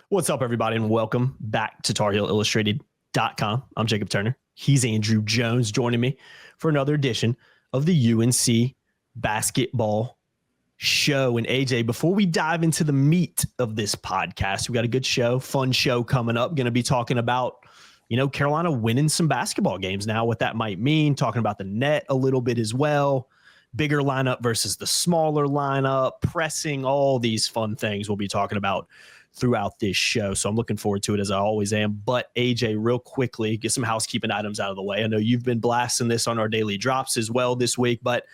What's up, everybody, and welcome back to TarHeelIllustrated.com. I'm Jacob Turner. He's Andrew Jones joining me for another edition of the UNC basketball show. And AJ, before we dive into the meat of this podcast, we got a good show, fun show coming up. Going to be talking about, Carolina winning some basketball games now, what that might mean, talking about the net a little bit as well, bigger lineup versus the smaller lineup, pressing, all these fun things we'll be talking about throughout this show. So I'm looking forward to it, as I always am. But AJ, real quickly, get some housekeeping items out of the way. I know you've been blasting this on our daily drops as well this week, but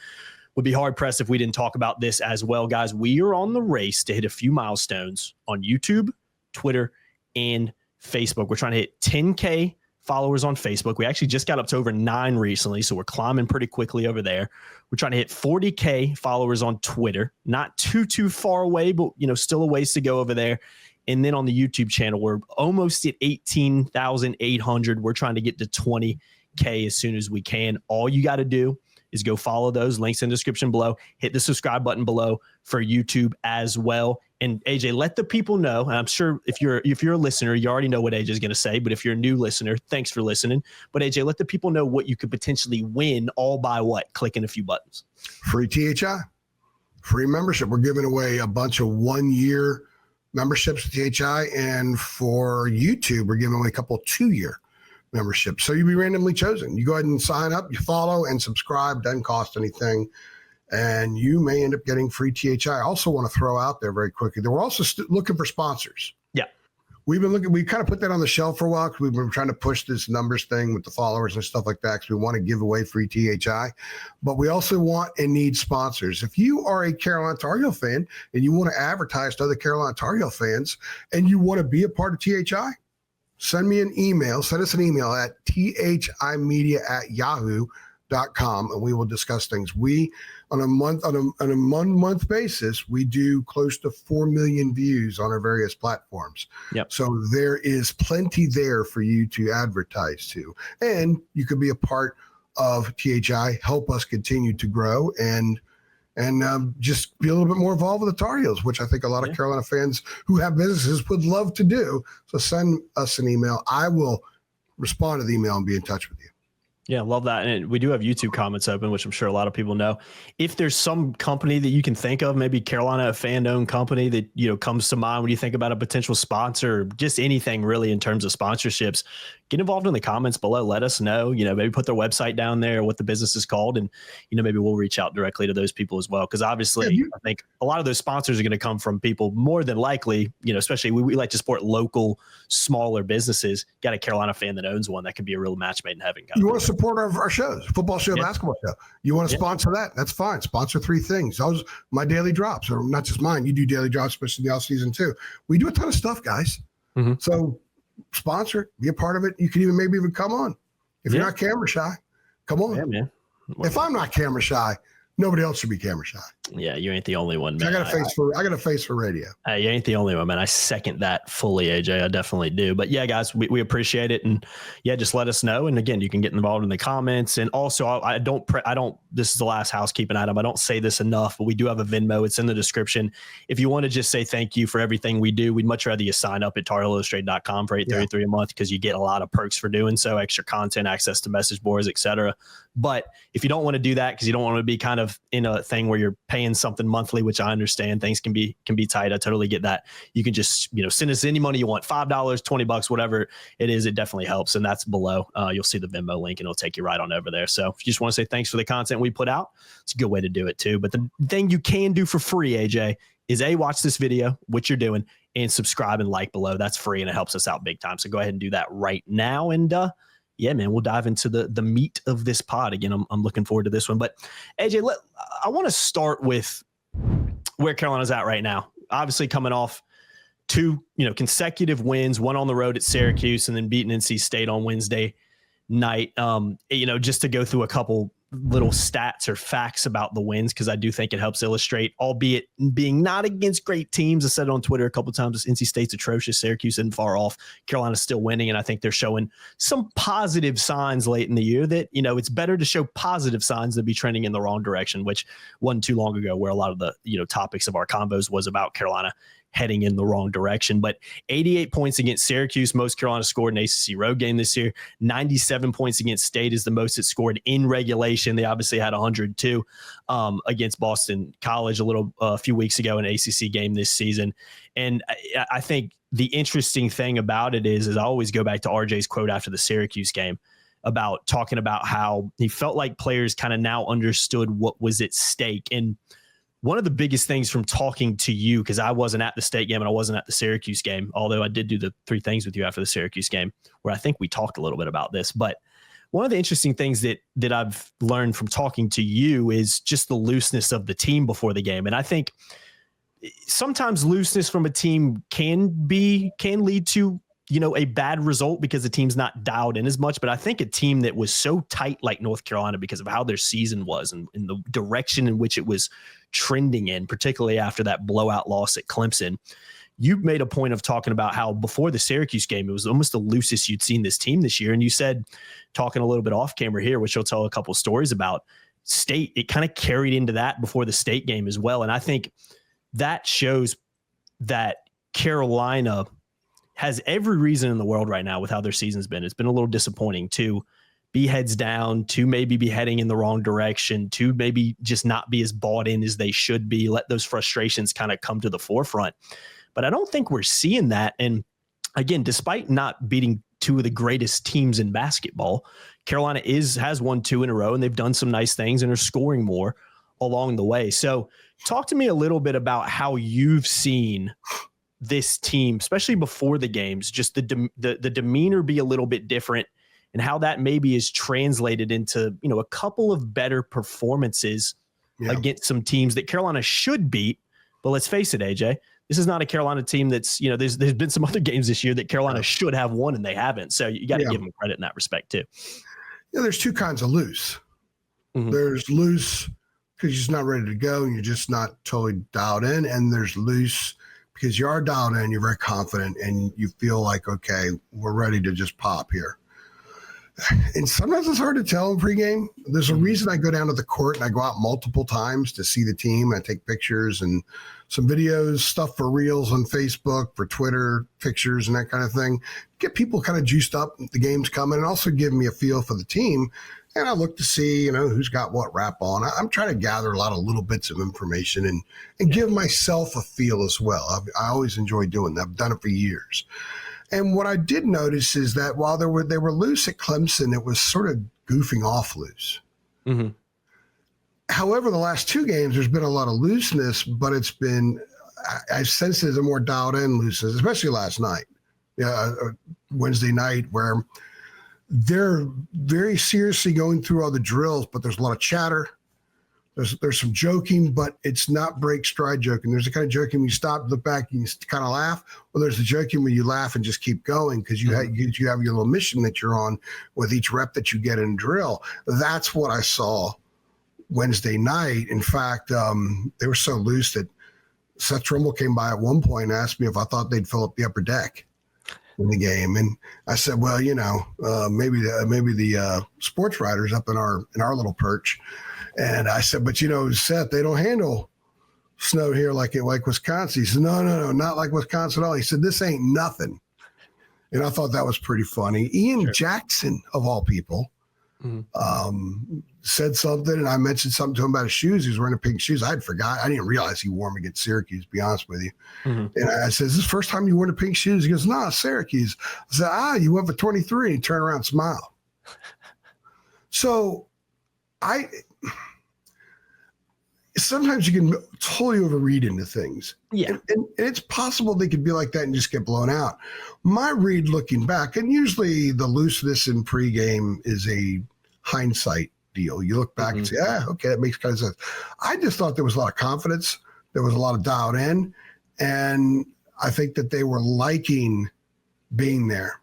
would be hard pressed if we didn't talk about this as well, guys. We are on the race to hit a few milestones on YouTube, Twitter, and Facebook. We're trying to hit 10K followers on Facebook. We actually just got up to over 9 recently, so we're climbing pretty quickly over there. We're trying to hit 40K followers on Twitter. Not too far away, but still a ways to go over there. And then on the YouTube channel, we're almost at 18,800. We're trying to get to 20K as soon as we can. All you got to do is go follow those links in the description below. Hit the subscribe button below for YouTube as well. And AJ, let the people know. And I'm sure if you're a listener, you already know what AJ is going to say. But if you're a new listener, thanks for listening. But AJ, let the people know what you could potentially win, all by what? Clicking a few buttons. Free THI, free membership. We're giving away a bunch of 1-year memberships to THI, and for YouTube, we're giving away a couple 2-year memberships. So you'll be randomly chosen. You go ahead and sign up, you follow and subscribe, doesn't cost anything, and you may end up getting free THI. I also want to throw out there very quickly that we're also looking for sponsors. Yeah. We kind of put that on the shelf for a while because we've been trying to push this numbers thing with the followers and stuff like that because we want to give away free THI. But we also want and need sponsors. If you are a Carolina Tar Heel fan and you want to advertise to other Carolina Tar Heel fans and you want to be a part of THI, send us an email at thimedia@yahoo.com and we will discuss things. We on a month basis, we do close to 4 million views on our various platforms. Yep. So there is plenty there for you to advertise to, and you could be a part of THI, help us continue to grow and just be a little bit more involved with the Tar Heels, which I think a lot of Carolina fans who have businesses would love to do. So send us an email. I will respond to the email and be in touch with you. Yeah, love that. And we do have YouTube comments open, which I'm sure a lot of people know. If there's some company that you can think of, maybe Carolina, a fan-owned company that, comes to mind when you think about a potential sponsor, or just anything really in terms of sponsorships, get involved in the comments below. Let us know, maybe put their website down there, what the business is called. And, maybe we'll reach out directly to those people as well. Because obviously, I think a lot of those sponsors are going to come from people more than likely, especially we like to support local, smaller businesses. Got a Carolina fan that owns one. That could be a real match made in heaven. You want to support our shows, football show, basketball show. You want to sponsor that? That's fine. Sponsor 3 things. Those my daily drops, or not just mine. You do daily drops, especially in the off season too. We do a ton of stuff, guys. Mm-hmm. So sponsor, be a part of it. You can maybe even come on. If you're not camera shy, come on. Yeah, man. If I'm not camera shy, nobody else should be camera shy. Yeah, you ain't the only one, man. I got a face for radio. You ain't the only one, man. I second that fully, AJ. I definitely do. But yeah, guys, we appreciate it, and just let us know. And again, you can get involved in the comments. And also, I don't. This is the last housekeeping item. I don't say this enough, but we do have a Venmo. It's in the description. If you want to just say thank you for everything we do, we'd much rather you sign up at TarHeelIllustrated.com for $8.33 a month because you get a lot of perks for doing so, extra content, access to message boards, etc. But if you don't want to do that because you don't want to be kind of in a thing where you're paying something monthly, which I understand things can be tight. I totally get that. You can just, send us any money you want, $5, $20, whatever it is. It definitely helps. And that's below. You'll see the Venmo link and it'll take you right on over there. So if you just want to say thanks for the content we put out, it's a good way to do it too. But the thing you can do for free, AJ, is watch this video, what you're doing, and subscribe and like below. That's free and it helps us out big time. So go ahead and do that right now. And, yeah, man, we'll dive into the meat of this pod. Again, I'm looking forward to this one. But, AJ, I want to start with where Carolina's at right now. Obviously coming off 2 consecutive wins, one on the road at Syracuse and then beating NC State on Wednesday night. Just to go through a couple little stats or facts about the wins, because I do think it helps illustrate, albeit being not against great teams. I said it on Twitter a couple of times. NC State's atrocious. Syracuse isn't far off. Carolina's still winning, and I think they're showing some positive signs late in the year that, it's better to show positive signs than be trending in the wrong direction, which wasn't too long ago where a lot of the, topics of our combos was about Carolina heading in the wrong direction. But 88 points against Syracuse, most Carolina scored in an ACC road game this year. 97 points against State is the most it scored in regulation. They obviously had 102 against Boston College a few weeks ago in an ACC game this season. And I think the interesting thing about it is I always go back to RJ's quote after the Syracuse game about talking about how he felt like players kind of now understood what was at stake. And one of the biggest things from talking to you, because I wasn't at the State game and I wasn't at the Syracuse game, although I did do the 3 things with you after the Syracuse game, where I think we talked a little bit about this. But one of the interesting things that I've learned from talking to you is just the looseness of the team before the game. And I think sometimes looseness from a team can lead to, a bad result because the team's not dialed in as much. But I think a team that was so tight like North Carolina because of how their season was and the direction in which it was trending in, particularly after that blowout loss at Clemson, you made a point of talking about how before the Syracuse game, it was almost the loosest you'd seen this team this year. And you said, talking a little bit off camera here, which you'll tell a couple of stories about, State, it kind of carried into that before the State game as well. And I think that shows that Carolina has every reason in the world right now with how their season's been. It's been a little disappointing to be heads down, to maybe be heading in the wrong direction, to maybe just not be as bought in as they should be, let those frustrations kind of come to the forefront. But I don't think we're seeing that. And again, despite not beating 2 of the greatest teams in basketball, Carolina has won 2 in a row, and they've done some nice things and are scoring more along the way. So talk to me a little bit about how you've seen this team, especially before the games, just the demeanor be a little bit different, and how that maybe is translated into, a couple of better performances against some teams that Carolina should beat. But let's face it, AJ, this is not a Carolina team that's, there's been some other games this year that Carolina should have won and they haven't. So you got to give them credit in that respect too. Yeah, there's 2 kinds of loose. Mm-hmm. There's loose because you're just not ready to go and you're just not totally dialed in. And there's loose because you are dialed in, you're very confident, and you feel like, okay, we're ready to just pop here. And sometimes it's hard to tell in pregame. There's a reason I go down to the court and I go out multiple times to see the team. I take pictures and some videos, stuff for reels on Facebook, for Twitter, pictures and that kind of thing. Get people kind of juiced up, the game's coming, and also give me a feel for the team. And I look to see, who's got what wrap on. I'm trying to gather a lot of little bits of information and give myself a feel as well. I always enjoy doing that. I've done it for years. And what I did notice is that while they were loose at Clemson, it was sort of goofing off loose. Mm-hmm. However, the last 2 games, there's been a lot of looseness, but it's been, I sense there's a more dialed in looseness, especially last night, Wednesday night, where they're very seriously going through all the drills, but there's a lot of chatter. There's some joking, but it's not break stride joking. There's the kind of joking when you stop, look back, and you kind of laugh. Well, there's the joking where you laugh and just keep going because you have your little mission that you're on with each rep that you get in drill. That's what I saw Wednesday night. In fact, they were so loose that Seth Trimble came by at one point and asked me if I thought they'd fill up the upper deck in the game, and I said, well, maybe the sports writers up in our little perch. And I said, but Seth, they don't handle snow here like Wisconsin. He said, no, not like Wisconsin at all. He said, this ain't nothing. And I thought that was pretty funny. Ian Jackson, of all people, said something, and I mentioned something to him about his shoes. He was wearing pink shoes. I didn't realize he wore them against Syracuse, to be honest with you. Mm-hmm. And I said, is this the first time you wore the pink shoes? He goes, no, Syracuse. I said, you went for 23, and he turned around and smiled. So sometimes you can totally overread into things. Yeah. And it's possible they could be like that and just get blown out. My read looking back, and usually the looseness in pregame is a hindsight deal. You look back and say, okay, that makes kind of sense. I just thought there was a lot of confidence. There was a lot of dialed in. And I think that they were liking being there.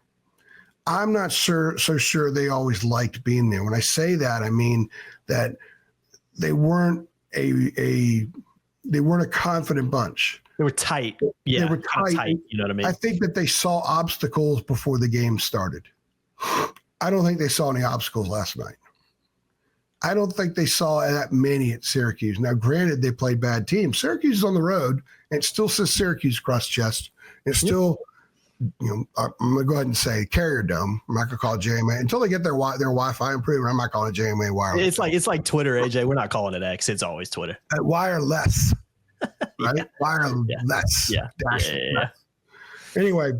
I'm not so sure they always liked being there. When I say that, I mean that they weren't a confident bunch. They were tight. Yeah, they were tight. You know what I mean? I think that they saw obstacles before the game started. I don't think they saw any obstacles last night. I don't think they saw that many at Syracuse. Now, granted, they played bad teams. Syracuse is on the road, and it still says Syracuse cross chest. It's still, I'm going to go ahead and say Carrier Dome. I'm not going to call it JMA until they get their Wi-Fi improved. I'm not calling it JMA wireless. It's like Twitter, AJ. We're not calling it X. It's always Twitter. Wireless, right? Yeah. Wireless. Yeah. Anyway,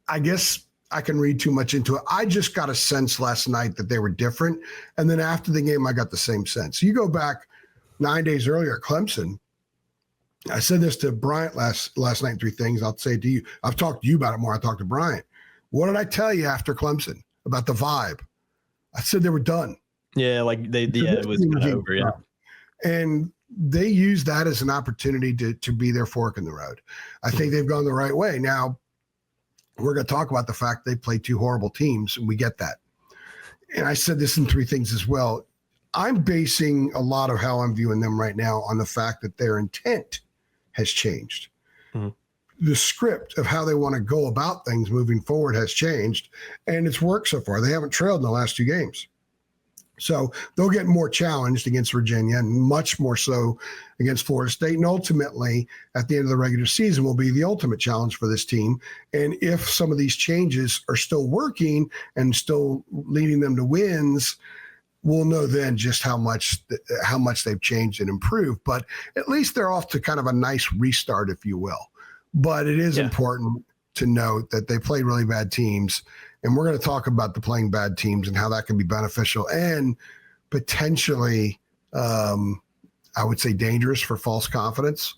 I guess I can read too much into it. I just got a sense last night that they were different. And then after the game, I got the same sense. You go back 9 days earlier at Clemson. I said this to Bryant last night, 3 things. I'll say it to you. I've talked to you about it more. I talked to Bryant. What did I tell you after Clemson about the vibe? I said they were done. Yeah, like it was kind of over, yeah. And they used that as an opportunity to be their fork in the road. I think they've gone the right way. Now, we're going to talk about the fact they played 2 horrible teams, and we get that. And I said this in 3 things as well. I'm basing a lot of how I'm viewing them right now on the fact that their intent has changed. Mm-hmm. The script of how they want to go about things moving forward has changed, and it's worked so far. They haven't trailed in the last 2 games. So they'll get more challenged against Virginia and much more so against Florida State. And ultimately, at the end of the regular season, will be the ultimate challenge for this team. And if some of these changes are still working and still leading them to wins, we'll know then just how much they've changed and improved. But at least they're off to kind of a nice restart, if you will. But it is important to note that they played really bad teams. And we're going to talk about the playing bad teams and how that can be beneficial and potentially, I would say, dangerous for false confidence,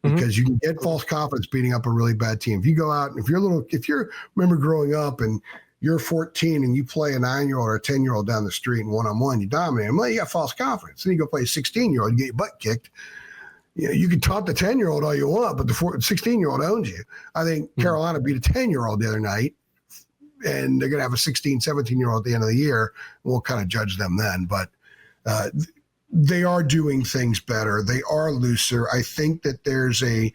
because you can get false confidence beating up a really bad team. If you go out, if you remember growing up and you're 14 and you play a 9-year-old or a 10-year-old down the street and one-on-one, you dominate them. Well, you got false confidence. Then you go play a 16-year-old and get your butt kicked. You can taunt the 10-year-old all you want, but the 16-year-old owns you. I think Carolina beat a 10-year-old the other night. And they're going to have a 16, 17-year-old at the end of the year. We'll kind of judge them then. But they are doing things better. They are looser. I think that there's an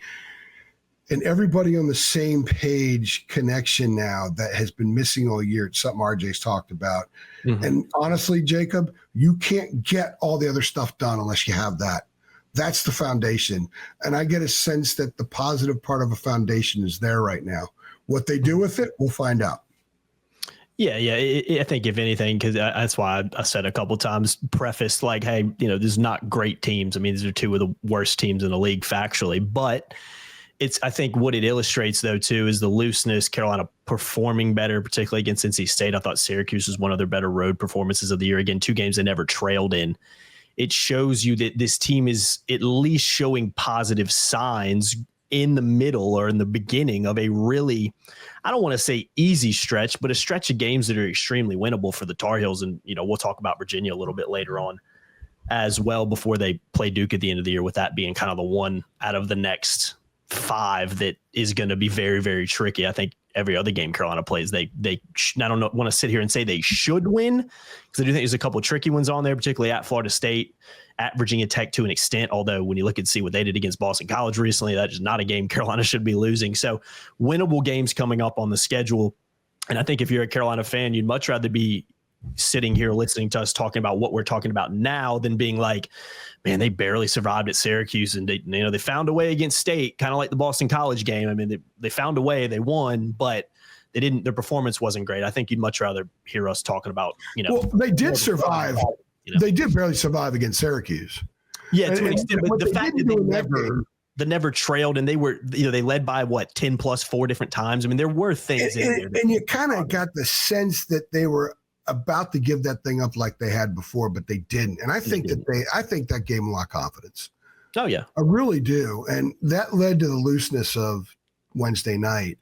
everybody on the same page connection now that has been missing all year. It's something RJ's talked about. Mm-hmm. And honestly, Jacob, you can't get all the other stuff done unless you have that. That's the foundation. And I get a sense that the positive part of a foundation is there right now. What they do with it, we'll find out. Yeah. I think if anything, because that's why I said a couple of times, prefaced like, hey, this is not great teams. I mean, these are 2 of the worst teams in the league factually, but I think what it illustrates though too is the looseness. Carolina performing better, particularly against NC State. I thought Syracuse was one of their better road performances of the year. Again, 2 games they never trailed in. It shows you that this team is at least showing positive signs in the middle or in the beginning of a really, I don't want to say easy stretch, but a stretch of games that are extremely winnable for the Tar Heels. And, we'll talk about Virginia a little bit later on as well before they play Duke at the end of the year, with that being kind of the one out of the next 5 that is going to be very, very tricky. I think every other game Carolina plays, I don't want to sit here and say they should win, because I do think there's a couple of tricky ones on there, particularly at Florida State, at Virginia Tech to an extent. Although when you look and see what they did against Boston College recently, that is not a game Carolina should be losing. So winnable games coming up on the schedule. And I think if you're a Carolina fan, you'd much rather be sitting here listening to us talking about what we're talking about now than being like, man, they barely survived at Syracuse and they found a way against State, kind of like the Boston College game. I mean, they found a way, they won, but they didn't. Their performance wasn't great. I think you'd much rather hear us talking about, Well, they did survive. They did barely survive against Syracuse. Yeah, to an extent, but the fact that they never trailed, and they were, they led by 10 plus 4 different times. I mean, there were things in there. And you kind of got the sense that they were about to give that thing up like they had before, but they didn't. And I think that gave them a lot of confidence. Oh yeah, I really do. And that led to the looseness of Wednesday night.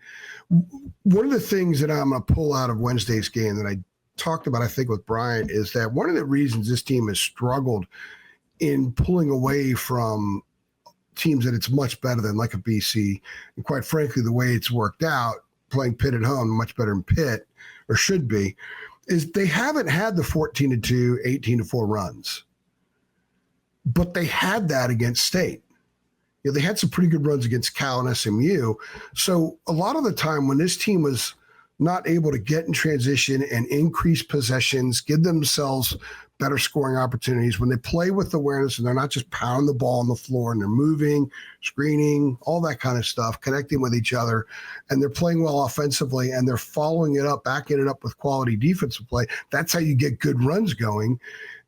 One of the things that I'm going to pull out of Wednesday's game that I talked about, I think, with Brian, is that one of the reasons this team has struggled in pulling away from teams that it's much better than, like a BC, and quite frankly, the way it's worked out, playing Pitt at home, much better than Pitt, or should be, is they haven't had the 14-2, 18-4 runs, but they had that against State. They had some pretty good runs against Cal and SMU. So a lot of the time when this team was not able to get in transition and increase possessions, give themselves better scoring opportunities, when they play with awareness and they're not just pounding the ball on the floor and they're moving, screening, all that kind of stuff, connecting with each other, and they're playing well offensively and they're following it up, backing it up with quality defensive play, that's how you get good runs going.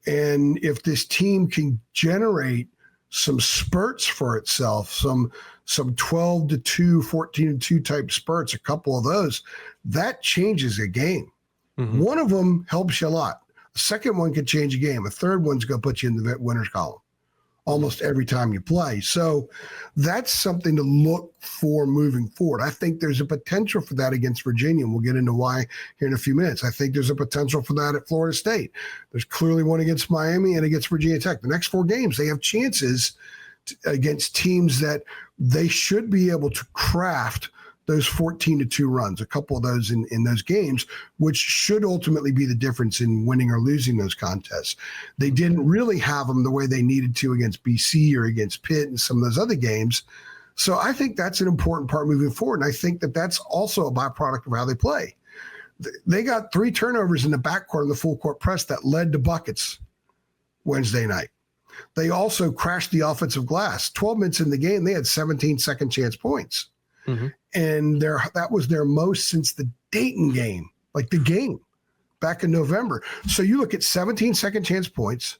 And if this team can generate some spurts for itself, some 12-2, 14-2 type spurts, a couple of those, that changes a game. Mm-hmm. One of them helps you a lot. A second one could change a game. A third one's going to put you in the winner's column almost every time you play. So that's something to look for moving forward. I think there's a potential for that against Virginia, and we'll get into why here in a few minutes. I think there's a potential for that at Florida State. There's clearly one against Miami and against Virginia Tech. The next 4 games, they have chances against teams that they should be able to craft those 14-2 runs, a couple of those in those games, which should ultimately be the difference in winning or losing those contests. They didn't really have them the way they needed to against BC or against Pitt and some of those other games. So I think that's an important part moving forward. And I think that that's also a byproduct of how they play. They got 3 turnovers in the backcourt in the full court press that led to buckets Wednesday night. They also crashed the offensive glass. 12 minutes in the game, they had 17 second chance points. Mm-hmm. And that was their most since the Dayton game, like the game back in November. So you look at 17 second chance points,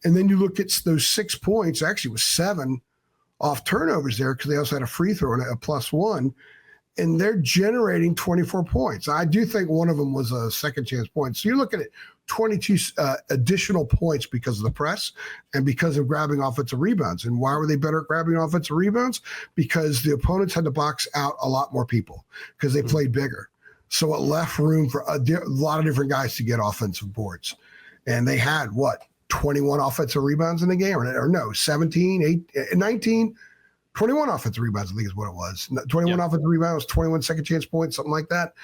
and then you look at those 6 points, actually it was 7 off turnovers there because they also had a free throw and a +1, and they're generating 24 points. I do think one of them was a second chance point. So you're looking at 22 additional points because of the press and because of grabbing offensive rebounds. And why were they better at grabbing offensive rebounds? Because the opponents had to box out a lot more people because they played bigger. So it left room for a lot of different guys to get offensive boards. And they had, 21 offensive rebounds in the game? Or no, 17, 8, 19, 21 offensive rebounds, I think is what it was. 21 offensive rebounds, 21 second chance points, something like that.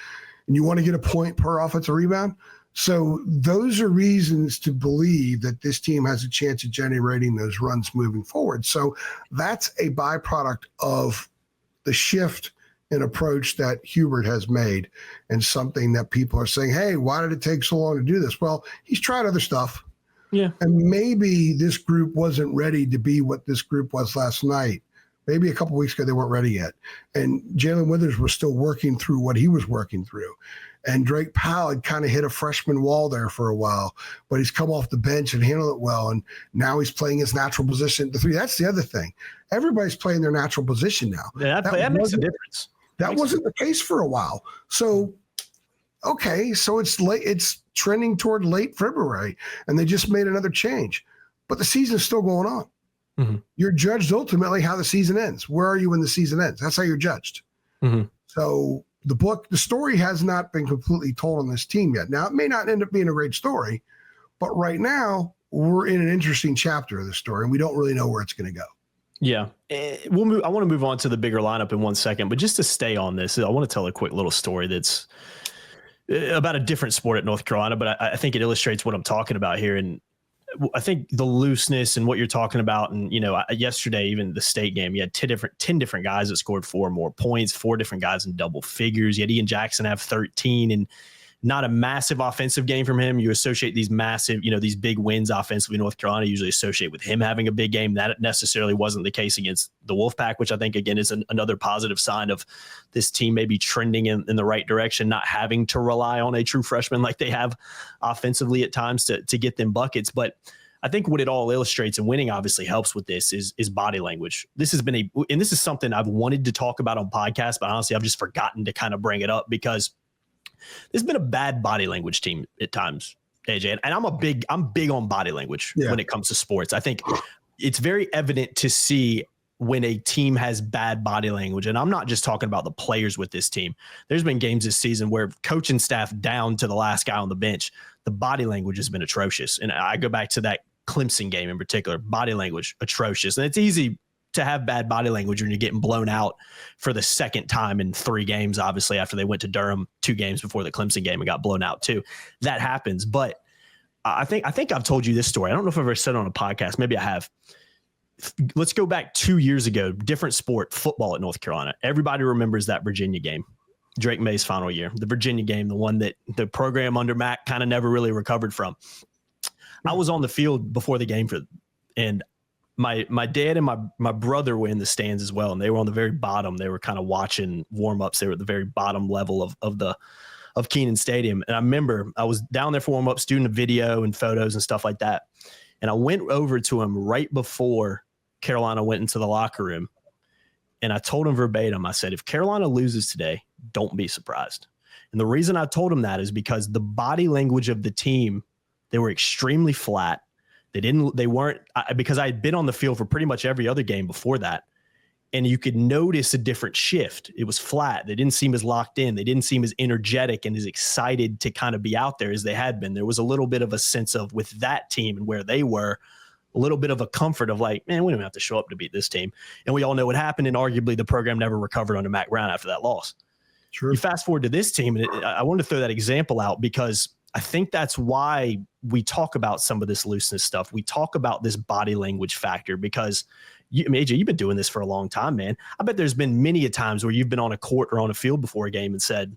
And you want to get a point per offensive rebound? So those are reasons to believe that this team has a chance of generating those runs moving forward. So that's a byproduct of the shift in approach that Hubert has made, and something that people are saying, hey, why did it take so long to do this? Well, he's tried other stuff. Yeah. And maybe this group wasn't ready to be what this group was last night. Maybe a couple of weeks ago, they weren't ready yet. And Jalen Withers was still working through what he was working through. And Drake Powell had kind of hit a freshman wall there for a while, but he's come off the bench and handled it well. And now he's playing his natural position. The 3, that's the other thing. Everybody's playing their natural position now. Yeah, that makes a difference. That wasn't the case for a while. So, okay, so it's late. It's trending toward late February, and they just made another change. But the season's still going on. Mm-hmm. You're judged ultimately how the season ends. Where are you when the season ends? That's how you're judged. Mm-hmm. So the story has not been completely told on this team yet. Now, it may not end up being a great story, but right now we're in an interesting chapter of the story, and we don't really know where it's going to go. Yeah. We'll move. I want to move on to the bigger lineup in 1 second, but just to stay on this, I want to tell a quick little story that's about a different sport at North Carolina, but I think it illustrates what I'm talking about here. And I think the looseness and what you're talking about, and yesterday, even the state game, you had 10 different guys that scored 4 or more points, 4 different guys in double figures. You had Ian Jackson have 13, and not a massive offensive game from him. You associate these massive, these big wins offensively in North Carolina, usually associate with him having a big game. That necessarily wasn't the case against the Wolfpack, which I think, again, is another positive sign of this team maybe trending in the right direction, not having to rely on a true freshman like they have offensively at times to get them buckets. But I think what it all illustrates, and winning obviously helps with this, is body language. This has been and this is something I've wanted to talk about on podcasts, but honestly, I've just forgotten to kind of bring it up because there's been a bad body language team at times, AJ, and I'm big on body language when it comes to sports. I think it's very evident to see when a team has bad body language, and I'm not just talking about the players with this team. There's been games this season where coaching staff down to the last guy on the bench, the body language has been atrocious. And I go back to that Clemson game in particular, body language atrocious. And it's easy to have bad body language when you're getting blown out for the second time in 3 games, obviously, after they went to Durham 2 games before the Clemson game and got blown out too. That happens. But I think I've told you this story. I don't know if I've ever said it on a podcast. Maybe I have. Let's go back 2 years ago, different sport, football at North Carolina. Everybody remembers that Virginia game. Drake May's final year, the Virginia game, the one that the program under Mac kind of never really recovered from. I was on the field before the game and my dad and my brother were in the stands as well, and they were on the very bottom. They were kind of watching warm-ups. They were at the very bottom level of Kenan Stadium. And I remember I was down there for warm-ups, doing a video and photos and stuff like that. And I went over to him right before Carolina went into the locker room. And I told him verbatim, I said, if Carolina loses today, don't be surprised. And the reason I told him that is because the body language of the team, they were extremely flat. Because I had been on the field for pretty much every other game before that. And you could notice a different shift. It was flat. They didn't seem as locked in. They didn't seem as energetic and as excited to kind of be out there as they had been. There was a little bit of a sense of, with that team and where they were, a little bit of a comfort of like, man, we don't have to show up to beat this team. And we all know what happened. And arguably the program never recovered under Mac Brown after that loss. Sure. You fast forward to this team, and I wanted to throw that example out because I think that's why we talk about some of this looseness stuff. We talk about this body language factor because AJ, you've been doing this for a long time, man. I bet there's been many a times where you've been on a court or on a field before a game and said,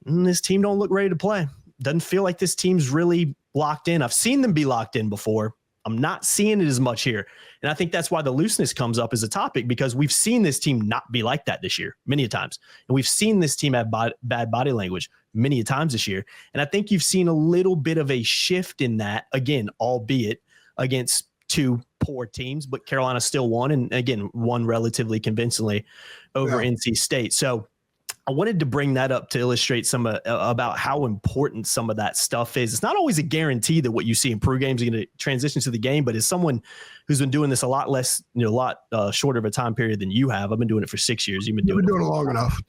this team don't look ready to play. Doesn't feel like this team's really locked in. I've seen them be locked in before. I'm not seeing it as much here. And I think that's why the looseness comes up as a topic, because we've seen this team not be like that this year many a times. And we've seen this team have bad body language many a times this year. And I think you've seen a little bit of a shift in that, again, albeit against two poor teams, but Carolina still won. And again, won relatively convincingly over NC State. So I wanted to bring that up to illustrate some about how important some of that stuff is. It's not always a guarantee that what you see in pro games are going to transition to the game, but as someone who's been doing this a lot less, a lot shorter of a time period than you have, I've been doing it for 6 years. You've been doing it long enough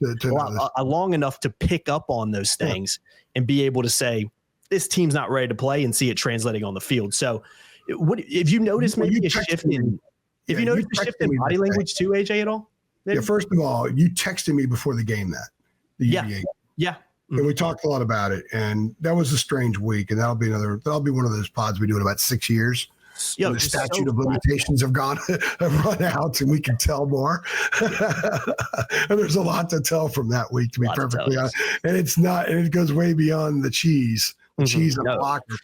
long enough to pick up on those things and be able to say, this team's not ready to play and see it translating on the field. So what if you notice maybe a shift in, if you notice a shift in body language too, AJ, at all? Yeah, first of all, you texted me before the game the UVA. Yeah. And we talked a lot about it, and that was a strange week, and that'll be one of those pods we do in about 6 years. The statute of limitations have run out, and we can tell more. And there's a lot to tell from that week, to be perfectly honest. And it goes way beyond the cheese. Cheese and locker.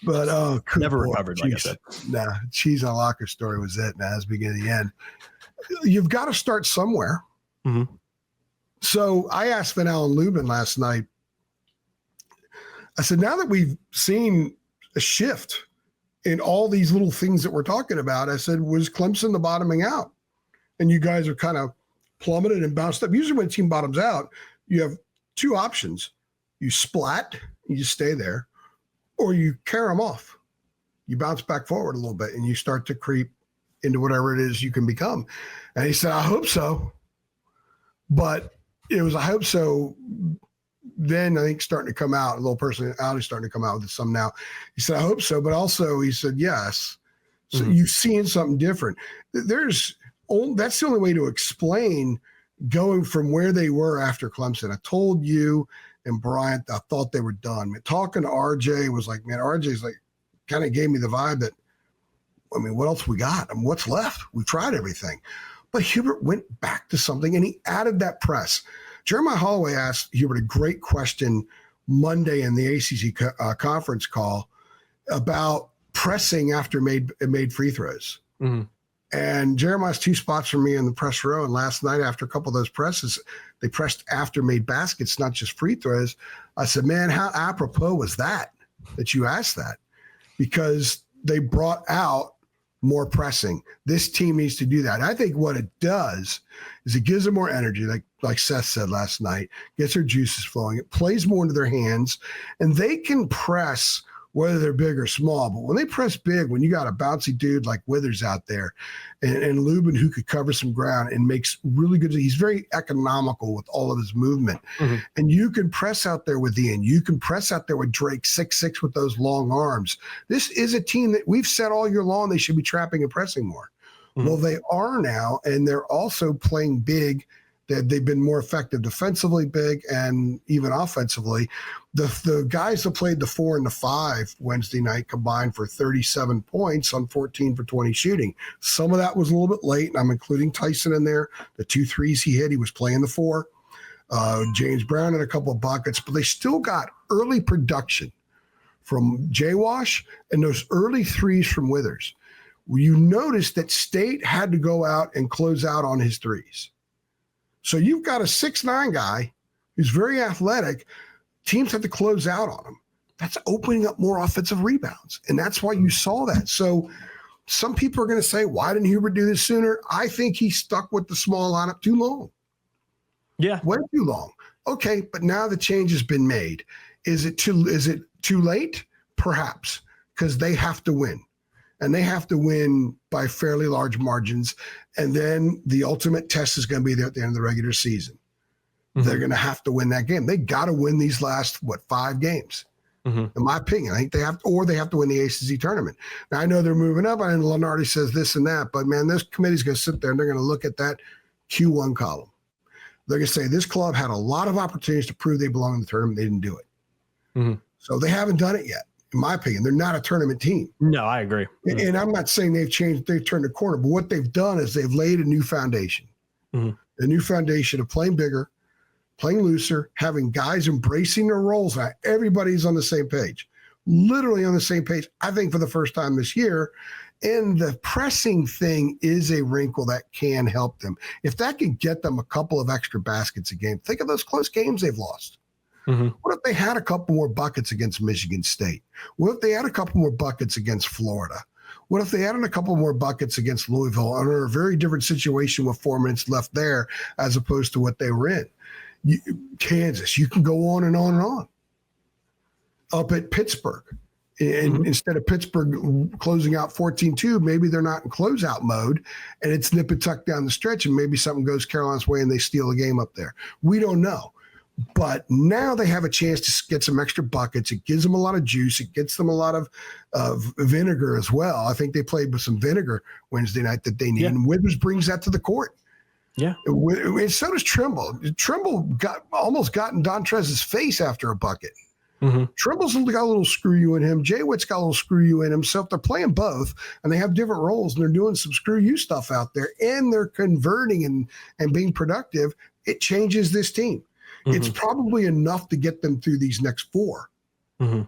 But never recovered, like I said. Nah, cheese and locker story was it. Now it's beginning the end. You've got to start somewhere. Mm-hmm. So I asked Van Allen Lubin last night. I said, now that we've seen a shift in all these little things that we're talking about, I said, was Clemson the bottoming out? And you guys are kind of plummeted and bounced up. Usually when a team bottoms out, you have two options. You splat, you just stay there, or you carry them off. You bounce back forward a little bit and you start to creep into whatever it is you can become. And he said, I hope so. But it was, I hope so. Then I think starting to come out, a little personality starting to come out with some now. He said, I hope so. But also he said, yes. So you've seen something different. That's the only way to explain going from where they were after Clemson. I told you and Bryant, I thought they were done. Talking to RJ was like, man, RJ's like, kind of gave me the vibe that, I mean, what else we got? I mean, what's left? We've tried everything. But Hubert went back to something, and he added that press. Jeremiah Holloway asked Hubert a great question Monday in the ACC conference call about pressing after made free throws. Mm-hmm. And Jeremiah's two spots for me in the press row. And last night, after a couple of those presses, they pressed after made baskets, not just free throws. I said, man, how apropos was that you asked that? Because they brought out more pressing. This team needs to do that. And I think what it does is it gives them more energy, like Seth said last night, gets their juices flowing. It plays more into their hands, and they can press whether they're big or small. But when they press big, when you got a bouncy dude like Withers out there and Lubin who could cover some ground and makes really good, he's very economical with all of his movement. Mm-hmm. And you can press out there with Ian. You can press out there with Drake 6'6" with those long arms. This is a team that we've said all year long they should be trapping and pressing more. Mm-hmm. Well, they are now, and they're also playing big. They've been more effective defensively, big, and even offensively. The guys that played the 4 and the 5 Wednesday night combined for 37 points on 14 for 20 shooting. Some of that was a little bit late, and I'm including Tyson in there. The 2 threes he hit, he was playing the 4. James Brown had a couple of buckets, but they still got early production from Jay Wash and those early threes from Withers. You notice that State had to go out and close out on his threes. So you've got a 6'9" guy who's very athletic. Teams have to close out on him. That's opening up more offensive rebounds. And that's why you saw that. So some people are going to say, why didn't Hubert do this sooner? I think he stuck with the small lineup too long. Yeah. Way too long. Okay, but now the change has been made. Is it too late? Perhaps, because they have to win. And they have to win by fairly large margins. And then the ultimate test is going to be there at the end of the regular season. Mm-hmm. They're going to have to win that game. They got to win these last, 5 games? Mm-hmm. In my opinion, I think they have to win the ACC tournament. Now, I know they're moving up. I know Lenardi says this and that, but man, this committee's going to sit there and they're going to look at that Q1 column. They're going to say this club had a lot of opportunities to prove they belong in the tournament. They didn't do it. Mm-hmm. So they haven't done it yet. In my opinion, they're not a tournament team. No, I agree. Mm-hmm. And I'm not saying they've turned the corner, but what they've done is they've laid a new foundation. Mm-hmm. A new foundation of playing bigger, playing looser, having guys embracing their roles. Now, everybody's on the same page, literally on the same page, I think, for the first time this year. And the pressing thing is a wrinkle that can help them. If that could get them a couple of extra baskets a game, think of those close games they've lost. Mm-hmm. What if they had a couple more buckets against Michigan State? What if they had a couple more buckets against Florida? What if they had a couple more buckets against Louisville under a very different situation with 4 minutes left there as opposed to what they were in? Kansas, you can go on and on and on. Up at Pittsburgh, and mm-hmm. instead of Pittsburgh closing out 14-2, maybe they're not in closeout mode, and it's nip and tuck down the stretch, and maybe something goes Carolina's way and they steal a game up there. We don't know. But now they have a chance to get some extra buckets. It gives them a lot of juice. It gets them a lot of vinegar as well. I think they played with some vinegar Wednesday night that they need. Yeah. And Withers brings that to the court. Yeah. And so does Trimble. Trimble almost got in Dontrez's face after a bucket. Mm-hmm. Trimble's got a little screw you in him. Jay Witt's got a little screw you in him. So if they're playing both and they have different roles and they're doing some screw you stuff out there and they're converting and being productive, it changes this team. Mm-hmm. It's probably enough to get them through these next 4. Mm-hmm.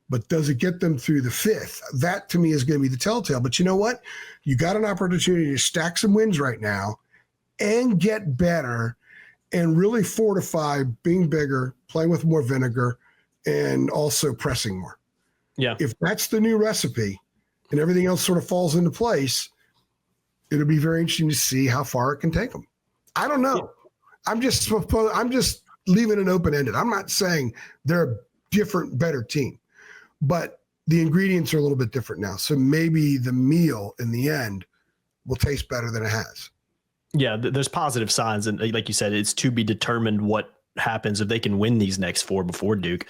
But does it get them through the 5th? That, to me, is going to be the telltale. But you know what? You got an opportunity to stack some wins right now and get better and really fortify being bigger, playing with more vinegar, and also pressing more. Yeah. If that's the new recipe and everything else sort of falls into place, it'll be very interesting to see how far it can take them. I don't know. Yeah. I'm just leaving it open-ended. I'm not saying they're a different, better team, but the ingredients are a little bit different now. So maybe the meal in the end will taste better than it has. Yeah, there's positive signs. And like you said, it's to be determined what happens if they can win these next 4 before Duke,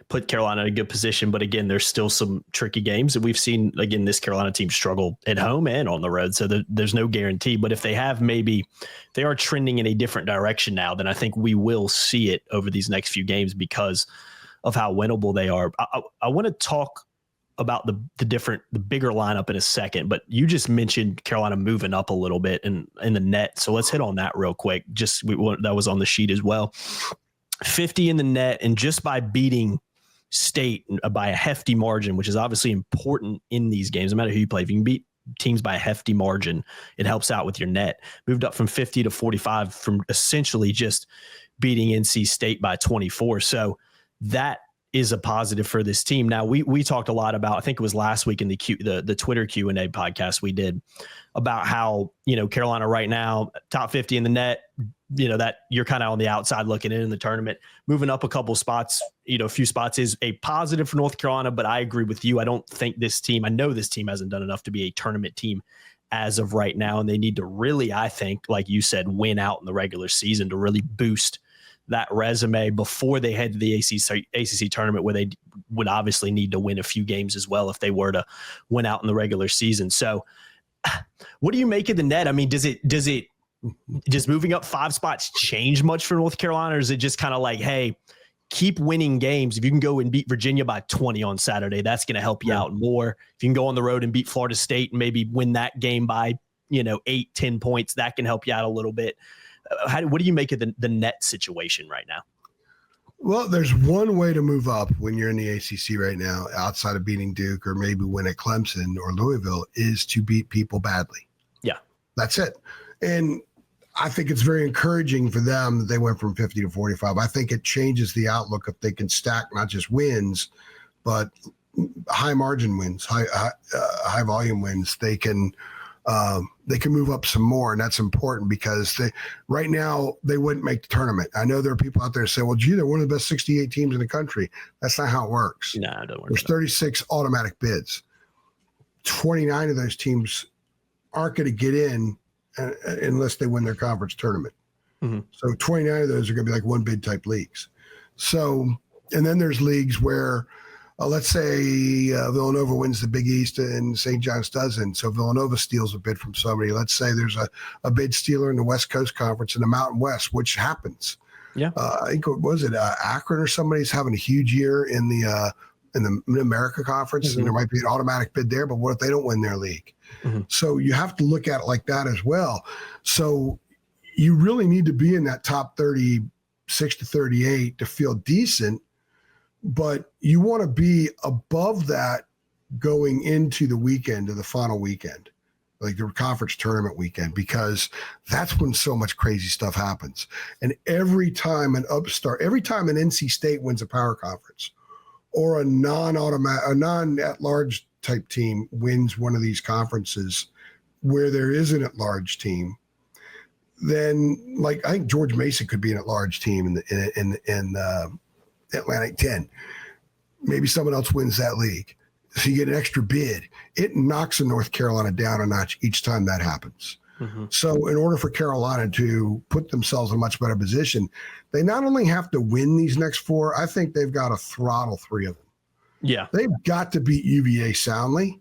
put Carolina in a good position. But again, there's still some tricky games that we've seen, again, this Carolina team struggle at home and on the road. So there's no guarantee, but if they are trending in a different direction now, then I think we will see it over these next few games because of how winnable they are. I want to talk about the bigger lineup in a second, but you just mentioned Carolina moving up a little bit in the net. So let's hit on that real quick. That was on the sheet as well. 50 in the net, and just by beating State by a hefty margin, which is obviously important in these games, no matter who you play. If you can beat teams by a hefty margin, it helps out with your net. Moved up from 50 to 45 from essentially just beating NC State by 24. So that is a positive for this team. Now, we talked a lot about, I think it was last week in the Twitter Q&A podcast we did, about how, Carolina right now, top 50 in the net, that you're kind of on the outside looking in the tournament. Moving up a couple spots, a few spots is a positive for North Carolina, but I agree with you. I don't think I know this team hasn't done enough to be a tournament team as of right now, and they need to really, I think, like you said, win out in the regular season to really boost that resume before they head to the ACC tournament, where they would obviously need to win a few games as well if they were to win out in the regular season. So what do you make of the net? I mean, does it just moving up 5 spots change much for North Carolina, or is it just kind of like, hey, keep winning games? If you can go and beat Virginia by 20 on Saturday, that's going to help you out more. If you can go on the road and beat Florida State and maybe win that game by, 8-10 points, that can help you out a little bit. What do you make of the net situation right now? Well, there's one way to move up when you're in the ACC right now, outside of beating Duke or maybe win at Clemson or Louisville, is to beat people badly. Yeah. That's it. And I think it's very encouraging for them that they went from 50 to 45. I think it changes the outlook if they can stack not just wins, but high margin wins, high volume wins. They can move up some more, and that's important because right now they wouldn't make the tournament. I know there are people out there say, "Well, gee, they're one of the best 68 teams in the country." That's not how it works. No, it don't work. There's 36 automatic bids. 29 of those teams aren't going to get in unless they win their conference tournament. Mm-hmm. So 29 of those are going to be like one bid type leagues. So, and then there's leagues where, let's say Villanova wins the Big East and St. John's doesn't. So Villanova steals a bid from somebody. Let's say there's a bid stealer in the West Coast Conference in the Mountain West, which happens. Yeah. I think, was it Akron or somebody's having a huge year in the Mid-America Conference, mm-hmm. and there might be an automatic bid there, but what if they don't win their league? Mm-hmm. So you have to look at it like that as well. So you really need to be in that top 36 to 38 to feel decent, but you want to be above that going into the weekend, to the final weekend, like the conference tournament weekend, because that's when so much crazy stuff happens. And every time an NC State wins a power conference, or a non-at-large type team wins one of these conferences where there is an at-large team, then like I think George Mason could be an at-large team in Atlantic 10. Maybe someone else wins that league, so you get an extra bid. It knocks a North Carolina down a notch each time that happens. Mm-hmm. So in order for Carolina to put themselves in a much better position, they not only have to win these next four, I think they've got to throttle three of them. Yeah. They've got to beat UVA soundly,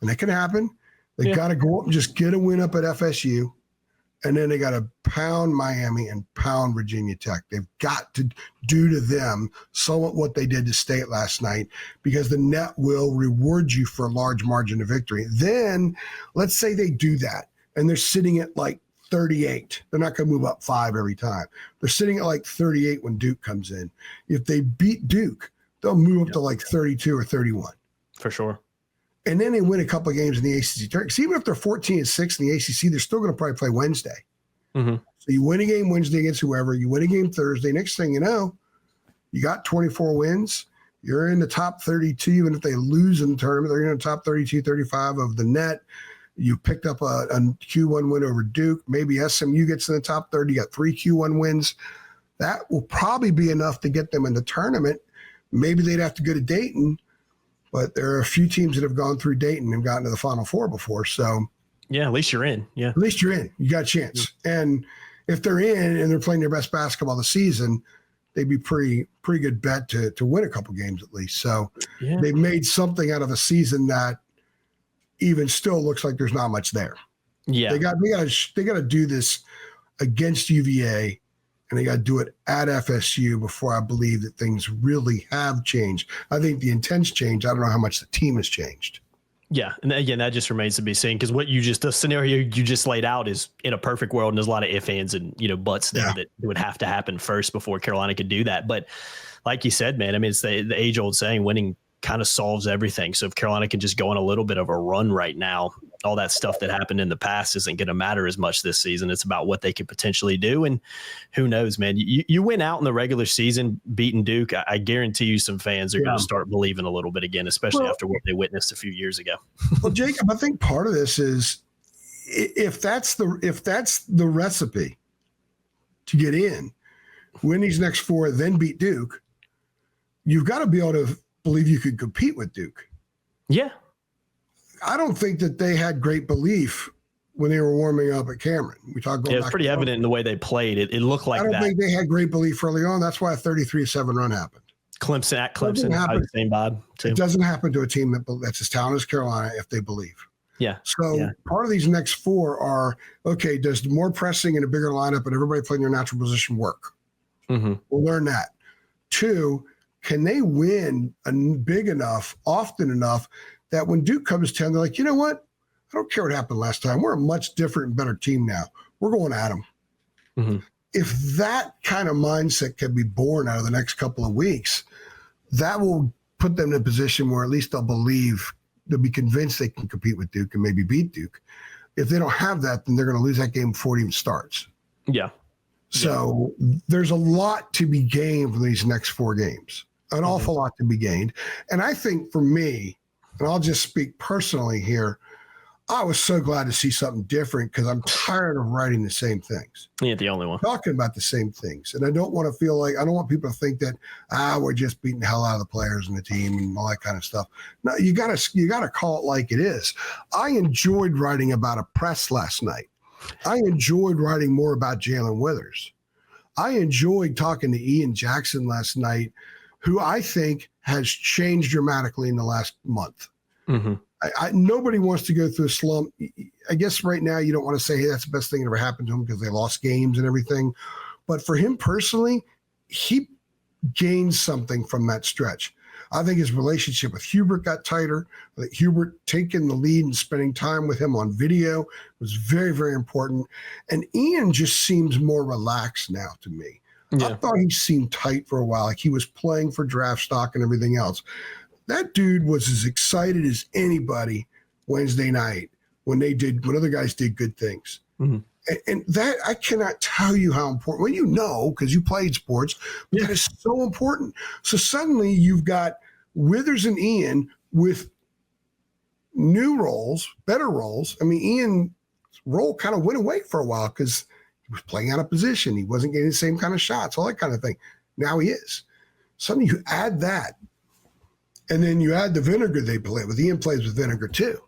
and it can happen. They've got to go up and just get a win up at FSU, and then they got to pound Miami and pound Virginia Tech. They've got to do to them somewhat what they did to State last night, because the net will reward you for a large margin of victory. Then let's say they do that, and they're sitting at like 38. They're not going to move up 5 every time. They're sitting at like 38 when Duke comes in. If they beat Duke, they'll move up to like 32 or 31. For sure. And then they win a couple of games in the ACC tournament. Because even if they're 14-6 in the ACC, they're still going to probably play Wednesday. Mm-hmm. So you win a game Wednesday against whoever. You win a game Thursday. Next thing you know, you got 24 wins. You're in the top 32. Even if they lose in the tournament, they're in the top 32, 35 of the net. You picked up a Q1 win over Duke. Maybe SMU gets in the top 30. You got 3 Q1 wins. That will probably be enough to get them in the tournament. Maybe they'd have to go to Dayton, but there are a few teams that have gone through Dayton and gotten to the Final Four before. So, yeah, at least you're in. Yeah, at least you're in. You got a chance. Mm-hmm. And if they're in and they're playing their best basketball this season, they'd be pretty good bet to win a couple games at least. So they've made something out of a season that even still looks like there's not much there. Yeah, they got to do this against UVA, and they got to do it at FSU before I believe that things really have changed. I think the intent's changed. I don't know how much the team has changed. Yeah, and again, that just remains to be seen, because the scenario you just laid out is in a perfect world, and there's a lot of ifs, ands, and buts there that would have to happen first before Carolina could do that. But like you said, man, I mean, it's the age-old saying, winning kind of solves everything. So if Carolina can just go on a little bit of a run right now, all that stuff that happened in the past isn't going to matter as much this season. It's about what they could potentially do. And who knows, man, you went out in the regular season beating Duke. I guarantee you some fans are going to start believing a little bit again, especially after what they witnessed a few years ago. Well, Jacob, I think part of this is if that's the recipe to get in, win these next 4, then beat Duke, you've got to be able to believe you could compete with Duke. Yeah. I don't think that they had great belief when they were warming up at Cameron. It's pretty evident in the way they played. It looked like that. I don't think they had great belief early on. That's why a 33-7 run happened. Clemson, the same vibe too. It doesn't happen to a team that's as talented as Carolina if they believe. Yeah. So part of these next 4 are, okay, does more pressing in a bigger lineup and everybody playing their natural position work? Mm-hmm. We'll learn that. 2, can they win big enough, often enough, that when Duke comes to 10, they're like, you know what? I don't care what happened last time. We're a much different and better team now. We're going at them. Mhm. If that kind of mindset can be born out of the next couple of weeks, that will put them in a position where at least they'll be convinced they can compete with Duke and maybe beat Duke. If they don't have that, then they're going to lose that game before it even starts. Yeah. So there's a lot to be gained from these next 4 games, an awful lot to be gained. And I think for me, and I'll just speak personally here, I was so glad to see something different because I'm tired of writing the same things. You ain't the only one. Talking about the same things. And I don't want to feel like, I don't want people to think that, we're just beating the hell out of the players and the team and all that kind of stuff. No, you gotta call it like it is. I enjoyed writing about a press last night. I enjoyed writing more about Jalen Withers. I enjoyed talking to Ian Jackson last night, who I think has changed dramatically in the last month. Mm-hmm. Nobody wants to go through a slump. I guess right now you don't want to say, hey, that's the best thing that ever happened to him because they lost games and everything. But for him personally, he gained something from that stretch. I think his relationship with Hubert got tighter. Hubert taking the lead and spending time with him on video was very, very important. And Ian just seems more relaxed now to me. Yeah. I thought he seemed tight for a while, like he was playing for draft stock and everything else. That dude was as excited as anybody Wednesday night when other guys did good things. Mm-hmm. And that, I cannot tell you how important, well, you know, because you played sports, but that is so important. So suddenly you've got Withers and Ian with new roles, better roles. I mean, Ian's role kind of went away for a while because he was playing out of position. He wasn't getting the same kind of shots, all that kind of thing. Now he is. Suddenly you add that. And then you add the vinegar they play with. Ian plays with vinegar too.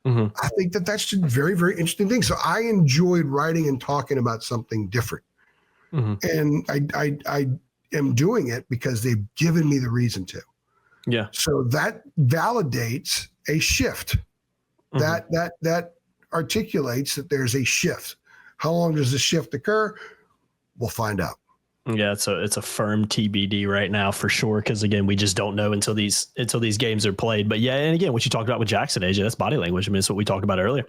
Mm-hmm. I think that's just a very, very interesting thing. So I enjoyed writing and talking about something different. Mm-hmm. And I am doing it because they've given me the reason to. Yeah. So that validates a shift. Mm-hmm. That articulates that there's a shift. How long does the shift occur? We'll find out. Yeah, it's a firm TBD right now for sure. Because again, we just don't know until these games are played. But yeah, and again, what you talked about with Jackson, AJ, that's body language. I mean, it's what we talked about earlier.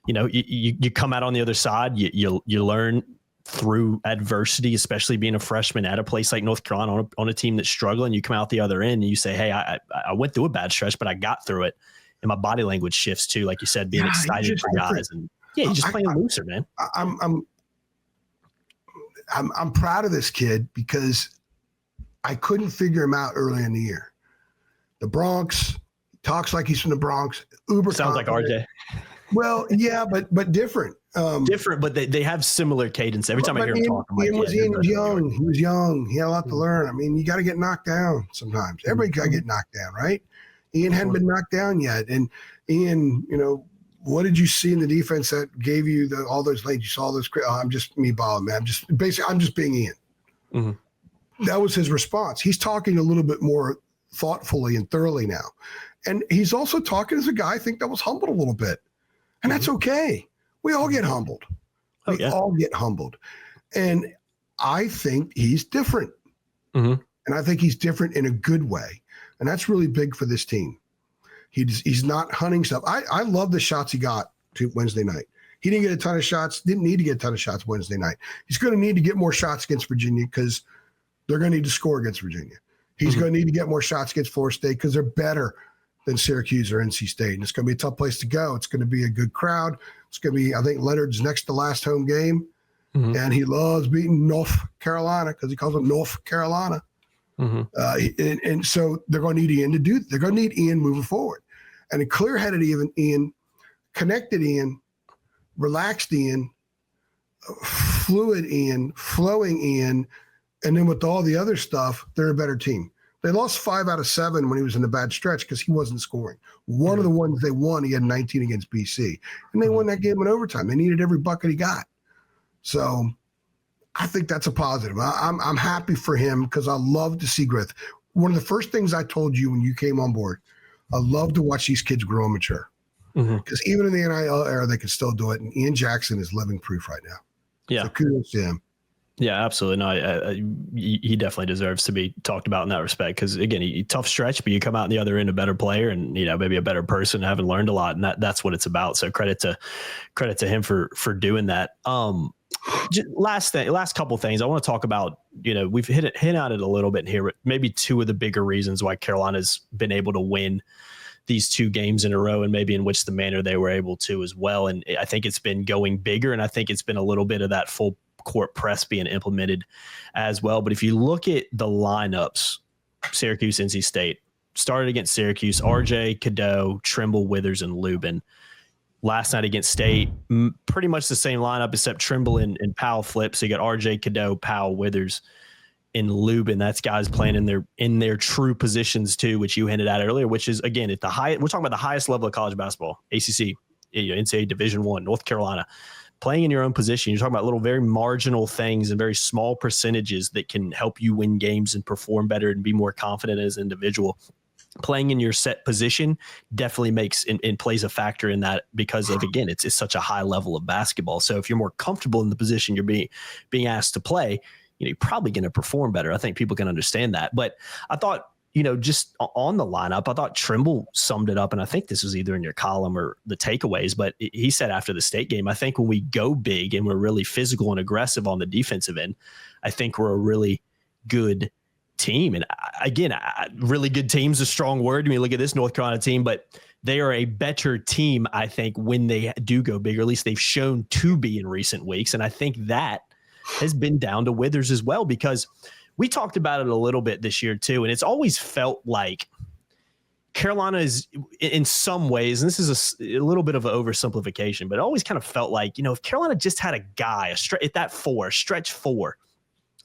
You know, you come out on the other side. You learn through adversity, especially being a freshman at a place like North Carolina on a team that's struggling. You come out the other end and you say, hey, I went through a bad stretch, but I got through it. And my body language shifts too, like you said, being excited for guys. And you're just playing looser, man. I'm proud of this kid because I couldn't figure him out early in the year. The Bronx, talks like he's from the Bronx. Uber sounds confident. Like RJ. Well, yeah, but different. Different, but they have similar cadence. Every time I hear him talk, I'm like, Ian was young. He was young. He had a lot to learn. I mean, you got to get knocked down sometimes. Everybody got to get knocked down, right? Ian hadn't been knocked down yet. And Ian, you know, what did you see in the defense that gave you all those lanes? You saw those. I'm just me balling, man. I'm just being Ian. Mm-hmm. That was his response. He's talking a little bit more thoughtfully and thoroughly now. And he's also talking as a guy I think that was humbled a little bit. And that's okay. We all get humbled. We all get humbled. And I think he's different. Mm-hmm. And I think he's different in a good way. And that's really big for this team. He's not hunting stuff. I love the shots he got to Wednesday night. He didn't get a ton of shots, didn't need to get a ton of shots Wednesday night. He's going to need to get more shots against Virginia because they're going to need to score against Virginia. He's going to need to get more shots against Florida State because they're better than Syracuse or NC State. And it's going to be a tough place to go. It's going to be a good crowd. It's going to be, I think, Leonard's next to last home game. Mm-hmm. And he loves beating North Carolina because he calls it North Carolina. Mm-hmm. And so they're going to need Ian they're going to need Ian moving forward. And a clear-headed Ian, connected Ian, relaxed Ian, fluid Ian, flowing Ian, and then with all the other stuff, they're a better team. They lost 5 out of 7 when he was in a bad stretch because he wasn't scoring. One of the ones they won, he had 19 against BC. And they won that game in overtime. They needed every bucket he got. So I think that's a positive. I'm happy for him because I love to see growth. One of the first things I told you when you came on board, I love to watch these kids grow and mature. Because even in the NIL era, they can still do it. And Ian Jackson is living proof right now. Yeah. So kudos to him. Yeah, absolutely. No, he definitely deserves to be talked about in that respect because, again, tough stretch, but you come out on the other end a better player and, maybe a better person, having learned a lot, and that's what it's about. So credit to him for doing that. Last couple of things I want to talk about. We've hit at it a little bit here, but maybe two of the bigger reasons why Carolina's been able to win these two games in a row, and maybe in which the manner they were able to as well. And I think it's been going bigger, and I think it's been a little bit of that full court press being implemented as well. But if you look at the lineups, Syracuse, NC State started against Syracuse, RJ, Cadeau, Trimble, Withers, and Lubin. Last night against State, pretty much the same lineup except Trimble and Powell flip. So you got RJ, Cadeau, Powell, Withers, and Lubin. That's guys playing in their true positions too, which you hinted at earlier, which is, again, at the high. We're talking about the highest level of college basketball, ACC, NCAA Division I, North Carolina. Playing in your own position, you're talking about little very marginal things and very small percentages that can help you win games and perform better and be more confident as an individual. Playing in your set position definitely makes and plays a factor in that because of, again, it's such a high level of basketball. So if you're more comfortable in the position you're being asked to play, you're probably going to perform better. I think people can understand that. But I thought, just on the lineup, I thought Trimble summed it up, and I think this was either in your column or the takeaways, but he said after the State game, I think when we go big and we're really physical and aggressive on the defensive end, I think we're a really good team. And again, really good team's a strong word. I mean, look at this North Carolina team, but they are a better team, I think, when they do go big, or at least they've shown to be in recent weeks. And I think that has been down to Withers as well, because we talked about it a little bit this year too, and it's always felt like Carolina is, in some ways, and this is a little bit of an oversimplification, but it always kind of felt like, if Carolina just had a guy, at that stretch four,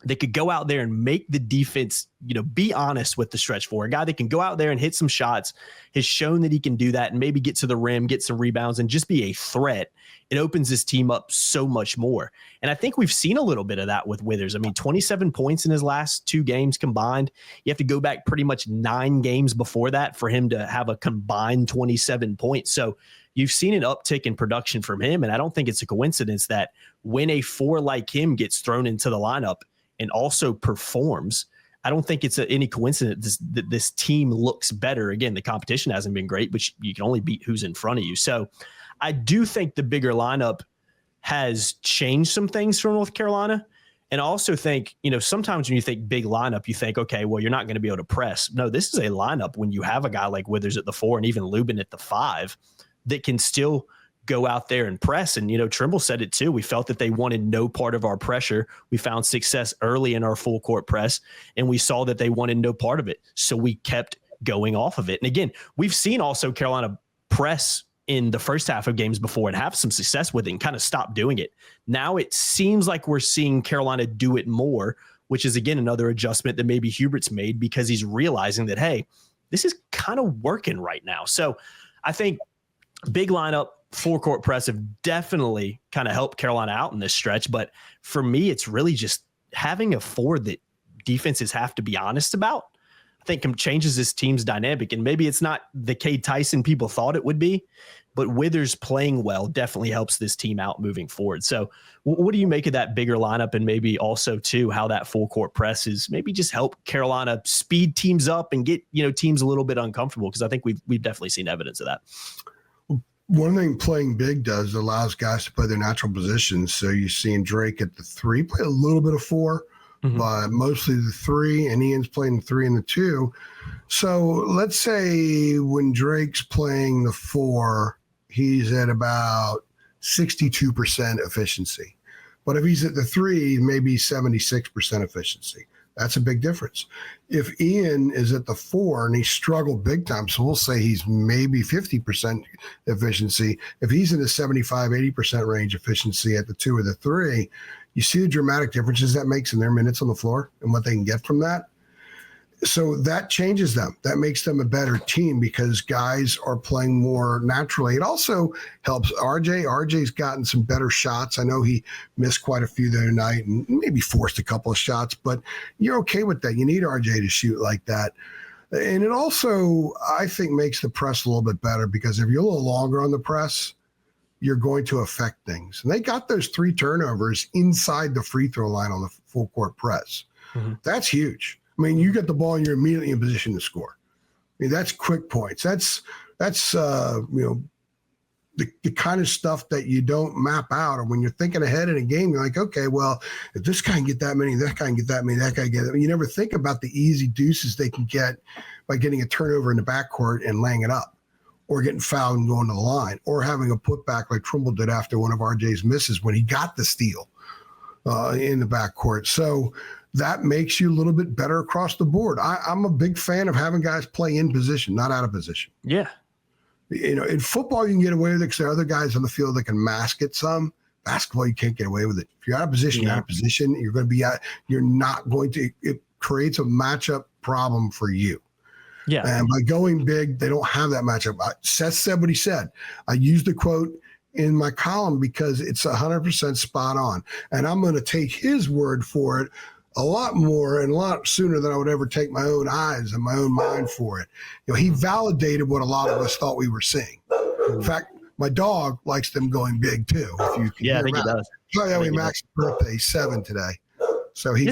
that could go out there and make the defense, be honest with the stretch four. A guy that can go out there and hit some shots, has shown that he can do that and maybe get to the rim, get some rebounds, and just be a threat. It opens this team up so much more. And I think we've seen a little bit of that with Withers. I mean, 27 points in his last two games combined. You have to go back pretty much 9 games before that for him to have a combined 27 points. So you've seen an uptick in production from him. And I don't think it's a coincidence that when a 4 like him gets thrown into the lineup and also performs, I don't think it's any coincidence that this team looks better. Again, the competition hasn't been great, but you can only beat who's in front of you. So I do think the bigger lineup has changed some things for North Carolina. And I also think, sometimes when you think big lineup, you think, okay, well, you're not going to be able to press. No, this is a lineup when you have a guy like Withers at the 4 and even Lubin at the 5 that can still go out there and press. And, Trimble said it too. We felt that they wanted no part of our pressure. We found success early in our full court press, and we saw that they wanted no part of it. So we kept going off of it. And again, we've seen also Carolina press in the first half of games before and have some success with it and kind of stop doing it. Now it seems like we're seeing Carolina do it more, which is, again, another adjustment that maybe Hubert's made because he's realizing that, hey, this is kind of working right now. So I think big lineup, full court press have definitely kind of helped Carolina out in this stretch. But for me, it's really just having a 4 that defenses have to be honest about. I think changes this team's dynamic. And maybe it's not the Cade Tyson people thought it would be, but Withers playing well definitely helps this team out moving forward. So what do you make of that bigger lineup, and maybe also too how that full court press is maybe just help Carolina speed teams up and get, teams a little bit uncomfortable? Because I think we've definitely seen evidence of that. One thing playing big does allows guys to play their natural positions. So you're seeing Drake at the 3 play a little bit of 4, but mostly the 3, and Ian's playing the 3 and the 2. So let's say when Drake's playing the 4, he's at about 62% efficiency. But if he's at the 3, maybe 76% efficiency. That's a big difference. If Ian is at the 4 and he struggled big time, so we'll say he's maybe 50% efficiency. If he's in the 75, 80% range efficiency at the 2 or the 3, you see the dramatic differences that makes in their minutes on the floor and what they can get from that. So that changes them. That makes them a better team because guys are playing more naturally. It also helps RJ. RJ's gotten some better shots. I know he missed quite a few the other night and maybe forced a couple of shots, but you're okay with that. You need RJ to shoot like that. And it also, I think, makes the press a little bit better because if you're a little longer on the press, you're going to affect things. And they got those 3 turnovers inside the free throw line on the full court press. Mm-hmm. That's huge. I mean, you get the ball and you're immediately in position to score. I mean, that's quick points. That's the kind of stuff that you don't map out. Or when you're thinking ahead in a game, you're like, okay, well, if this guy can get that many, that guy can get that many, that guy can get that many. You never think about the easy deuces they can get by getting a turnover in the backcourt and laying it up, or getting fouled and going to the line, or having a putback like Trimble did after one of RJ's misses when he got the steal in the backcourt. So that makes you a little bit better across the board. I'm a big fan of having guys play in position, not out of position. Yeah. In football, you can get away with it because there are other guys on the field that can mask it some. Basketball, you can't get away with it. If you're out of position, you're out of position. You're going to be out. You're not going to. It creates a matchup problem for you. Yeah. And by going big, they don't have that matchup. Seth said what he said. I used the quote in my column because it's 100% spot on. And I'm going to take his word for it a lot more and a lot sooner than I would ever take my own eyes and my own mind for it. He validated what a lot of us thought we were seeing. In fact, my dog likes them going big too. If you can I think he does. Oh, yeah, Max's birthday, 7 today. So he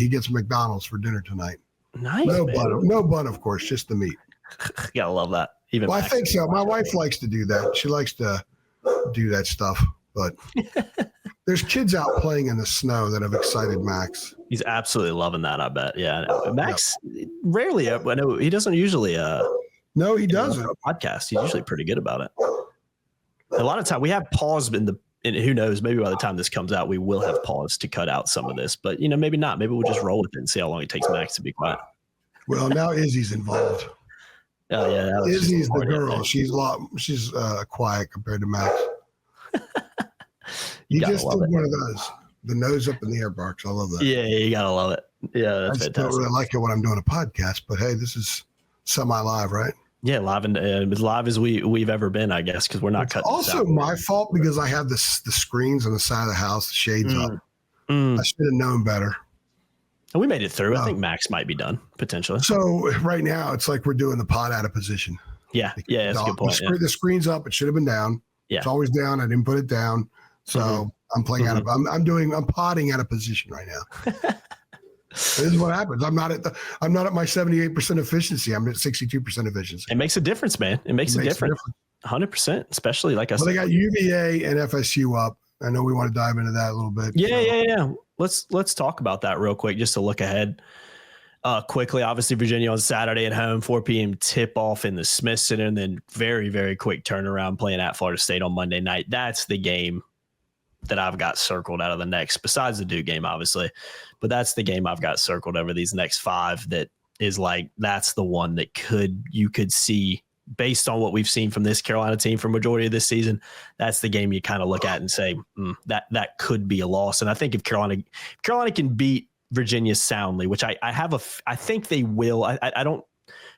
gets McDonald's for dinner tonight. Nice. No bun, of course, just the meat. You gotta love that. I think so. My wife likes to do that. She likes to do that stuff, but there's kids out playing in the snow that have excited Max. He's absolutely loving that, I bet. Yeah. Max rarely, I know he doesn't usually no, he doesn't. Podcast. He's usually pretty good about it. A lot of time we have paused and who knows, maybe by the time this comes out, we will have paused to cut out some of this, but maybe not. Maybe we'll just roll with it and see how long it takes Max to be quiet. Well, now Izzy's involved. Oh yeah. Izzy's the girl. She's quiet compared to Max. You just did one of those. The nose up in the air barks. I love that. Yeah, you gotta love it. Yeah, that's fantastic. I don't really like it when I'm doing a podcast, but hey, this is semi-live, right? Yeah, live and as live as we've ever been, I guess, because we're not cutting. Also, my fault because I have the screens on the side of the house, the shades up. I should have known better. And we made it through. I think Max might be done potentially. So right now, it's like we're doing the pod out of position. Yeah, that's a good point. The screen's up. It should have been down. Yeah, it's always down. I didn't put it down. So I'm playing out of. I'm podding out of position right now. This is what happens. I'm not at my 78% efficiency. I'm at 62% efficiency. It makes a difference, man. It makes a difference. 100%, especially like I said. They got UVA and FSU up. I know we want to dive into that a little bit. Yeah. Let's talk about that real quick, just to look ahead quickly. Obviously, Virginia on Saturday at home, 4 p.m. tip off in the Smith Center, and then very, very quick turnaround playing at Florida State on Monday night. That's the game that I've got circled out of the next, besides the Duke game, obviously. But that's the game I've got circled over these next 5 that is like, that's the one that you could see based on what we've seen from this Carolina team for majority of this season. That's the game you kind of look at and say that could be a loss. And I think if Carolina can beat Virginia soundly, which I think they will. I don't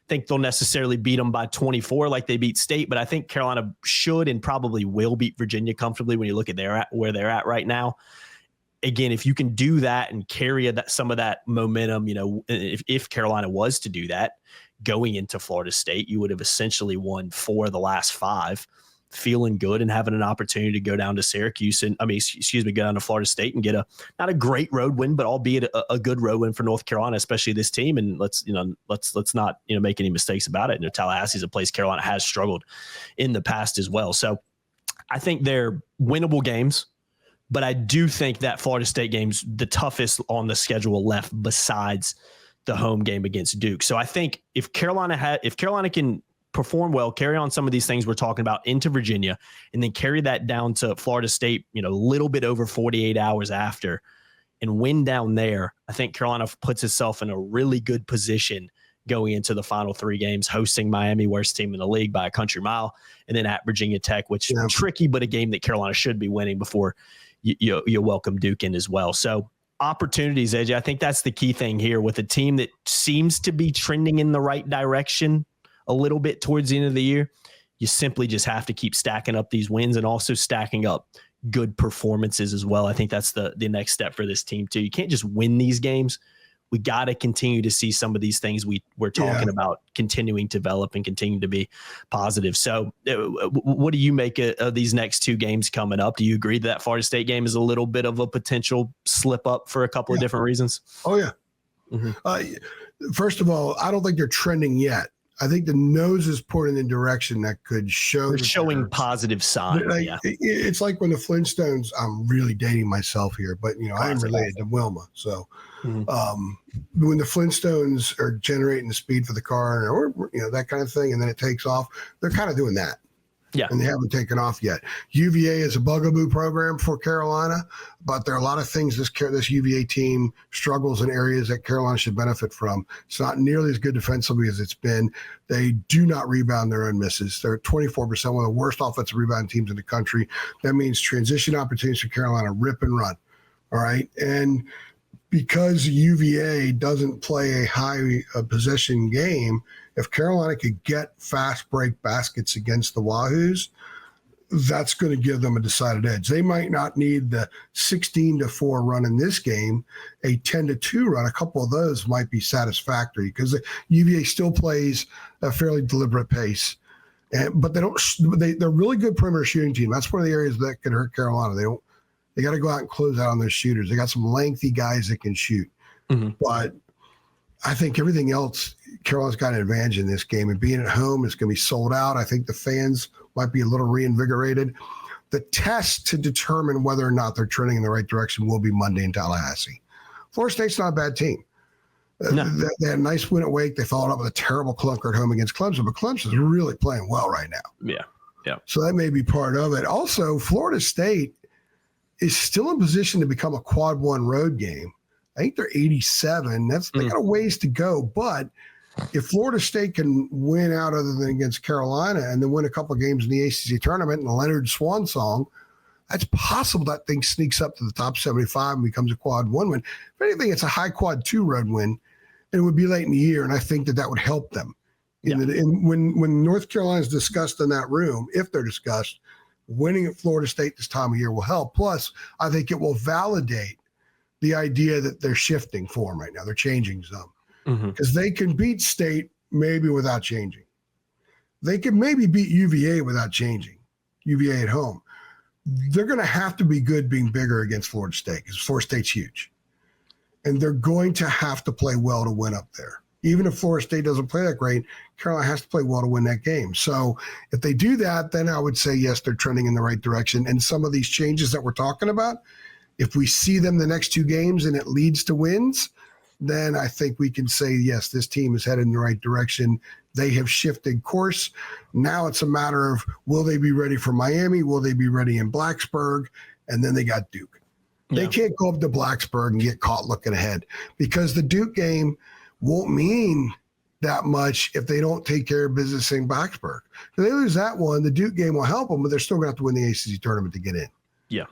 think they'll necessarily beat them by 24 like they beat State, but I think Carolina should and probably will beat Virginia comfortably when you look at where they're at right now. Again, if you can do that and carry some of that momentum, if Carolina was to do that going into Florida State, you would have essentially won 4 of the last 5, feeling good and having an opportunity to go down to Syracuse and go down to Florida State and get not a great road win, but albeit a good road win for North Carolina, especially this team. And let's not make any mistakes about it. Tallahassee's a place Carolina has struggled in the past as well. So I think they're winnable games, but I do think that Florida State game's the toughest on the schedule left besides the home game against Duke. So I think if Carolina can perform well, carry on some of these things we're talking about into Virginia, and then carry that down to Florida State, a little bit over 48 hours after, and win down there, I think Carolina puts itself in a really good position going into the final 3 games, hosting Miami, worst team in the league by a country mile, and then at Virginia Tech, which is tricky, but a game that Carolina should be winning before you welcome Duke in as well. So opportunities, AJ, I think that's the key thing here with a team that seems to be trending in the right direction a little bit towards the end of the year. You simply just have to keep stacking up these wins and also stacking up good performances as well. I think that's the next step for this team too. You can't just win these games we got to continue to see some of these things we're talking about continuing to develop and continue to be positive. So what do you make of these next two games coming up? Do you agree that Florida State game is a little bit of a potential slip up for a couple of different reasons? Oh, yeah. First of all, I don't think they're trending yet. I think the nose is pointing in the direction that could show. We're showing positive signs. It's like when the Flintstones. I'm really dating myself here, but I am related to Wilma. So when the Flintstones are generating the speed for the car, or that kind of thing, and then it takes off, they're kind of doing that. Yeah, and they haven't taken off yet. UVA is a bugaboo program for Carolina, but there are a lot of things this UVA team struggles in areas that Carolina should benefit from. It's not nearly as good defensively as it's been. They do not rebound their own misses. They're 24%, one of the worst offensive rebound teams in the country. That means transition opportunities for Carolina, rip and run. All right, and because UVA doesn't play a high possession game, if Carolina could get fast break baskets against the Wahoos, that's going to give them a decided edge. They might not need the 16-4 run in this game. A 10-2 run, a couple of those might be satisfactory because the UVA still plays a fairly deliberate pace. But they're really good perimeter shooting team. That's one of the areas that could hurt Carolina. They got to go out and close out on those shooters. They got some lengthy guys that can shoot. But I think everything else, Carolina's got an advantage in this game. And being at home, it's going to be sold out. I think the fans might be a little reinvigorated. The test to determine whether or not they're trending in the right direction will be Monday in Tallahassee. Florida State's not a bad team. No. They had a nice win at Wake. They followed up with a terrible clunker at home against Clemson, but Clemson's really playing well right now. Yeah. So that may be part of it. Also, Florida State is still in position to become a quad one road game. I think they're 87. They got a ways to go. But if Florida State can win out other than against Carolina and then win a couple of games in the ACC tournament and the Leonard Swan song, that's possible that thing sneaks up to the top 75 and becomes a quad one win. If anything, it's a high quad two road win. And it would be late in the year, and I think that would help them. When North Carolina is discussed in that room, if they're discussed, winning at Florida State this time of year will help. Plus, I think it will validate the idea that they're shifting form right now. They're changing some. Because they can beat State maybe without changing. They can maybe beat UVA without changing, UVA at home. They're going to have to be good being bigger against Florida State because Florida State's huge. And they're going to have to play well to win up there. Even if Florida State doesn't play that great, Carolina has to play well to win that game. So if they do that, then I would say, yes, they're trending in the right direction. And some of these changes that we're talking about, if we see them the next two games and it leads to wins, then I think we can say, yes, this team is headed in the right direction. They have shifted course. Now it's a matter of, will they be ready for Miami? Will they be ready in Blacksburg? And then they got Duke. They can't go up to Blacksburg and get caught looking ahead because the Duke game won't mean that much if they don't take care of business in Blacksburg. If they lose that one, the Duke game will help them, but they're still going to have to win the ACC tournament to get in. Yeah.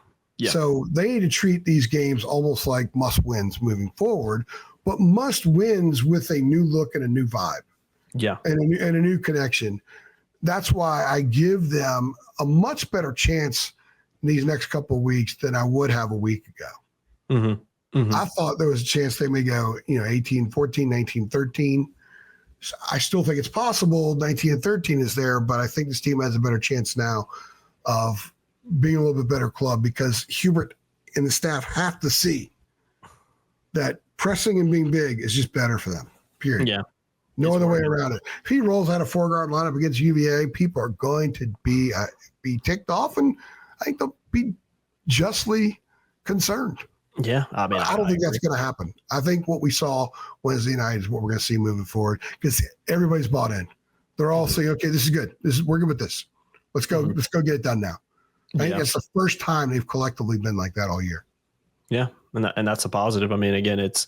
So they need to treat these games almost like must wins moving forward, but must wins with a new look and a new vibe. And a new connection. That's why I give them a much better chance these next couple of weeks than I would have a week ago. I thought there was a chance they may go, 18, 14, 19, 13. I still think it's possible 19 and 13 is there, but I think this team has a better chance now of being a little bit better club because Hubert and the staff have to see that pressing and being big is just better for them, period. No other way around it. If he rolls out a four-guard lineup against UVA, people are going to be ticked off, and I think they'll be justly concerned. I don't think that's going to happen. I think what we saw Wednesday night is what we're going to see moving forward because everybody's bought in. They're all saying, "Okay, this is good. We're good with this. Let's go. Let's go get it done now." I think that's the first time they've collectively been like that all year. And that's a positive. I mean, again, it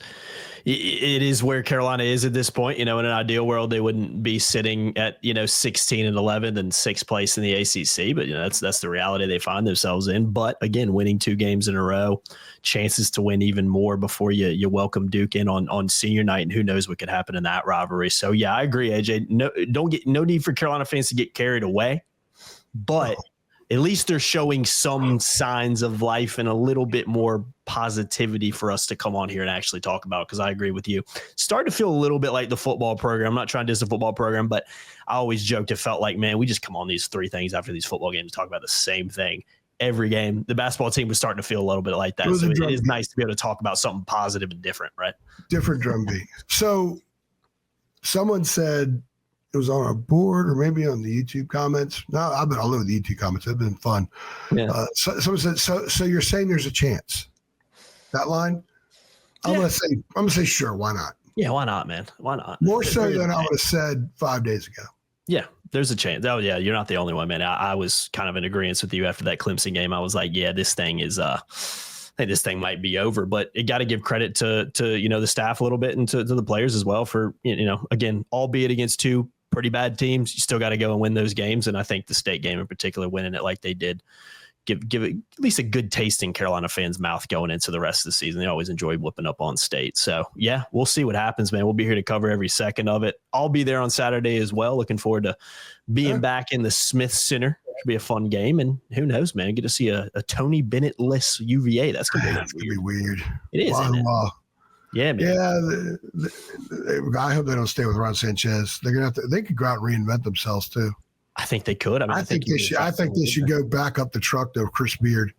is where Carolina is at this point. In an ideal world, they wouldn't be sitting at 16 and 11 and sixth place in the ACC. But that's the reality they find themselves in. But again, winning two games in a row, chances to win even more before you welcome Duke in on senior night, and who knows what could happen in that rivalry. So I agree, AJ. No need for Carolina fans to get carried away, but at least they're showing some signs of life and a little bit more positivity for us to come on here and actually talk about. Because I agree with you. Started to feel a little bit like the football program. I'm not trying to diss the football program, but I always joked it felt like, man, we just come on these 3 things after these football games, talk about the same thing every game. The basketball team was starting to feel a little bit like that. So it is nice to be able to talk about something positive and different, right? Different drum beat. So someone said, it was on our board or maybe on the YouTube comments. No, I've been all over the YouTube comments. It's been fun. Yeah. Someone said, so you're saying there's a chance? That line? I'm gonna say sure, why not? Yeah, why not, man? Why not? More so than I would have said 5 days ago. Yeah, there's a chance. Oh, yeah, you're not the only one, man. I was kind of in agreement with you after that Clemson game. I was like, yeah, this thing is I think this thing might be over, but you got to give credit to the staff a little bit and to the players as well for, again, albeit against 2 pretty bad teams, you still got to go and win those games. And I think the state game in particular, winning it like they did, give it at least a good taste in Carolina fans' mouth going into the rest of the season. They always enjoy whipping up on state. So, yeah, we'll see what happens, man. We'll be here to cover every second of it. I'll be there on Saturday as well. Looking forward to being back in the Smith Center. Should be a fun game. And who knows, man, get to see a Tony Bennett-less UVA. That's going to be weird. It is, isn't it? Yeah, man. Yeah, I hope they don't stay with Ron Sanchez. They're gonna have to. They could go out and reinvent themselves too. I think they could. I think they should. I think they should go back up the truck to Chris Beard.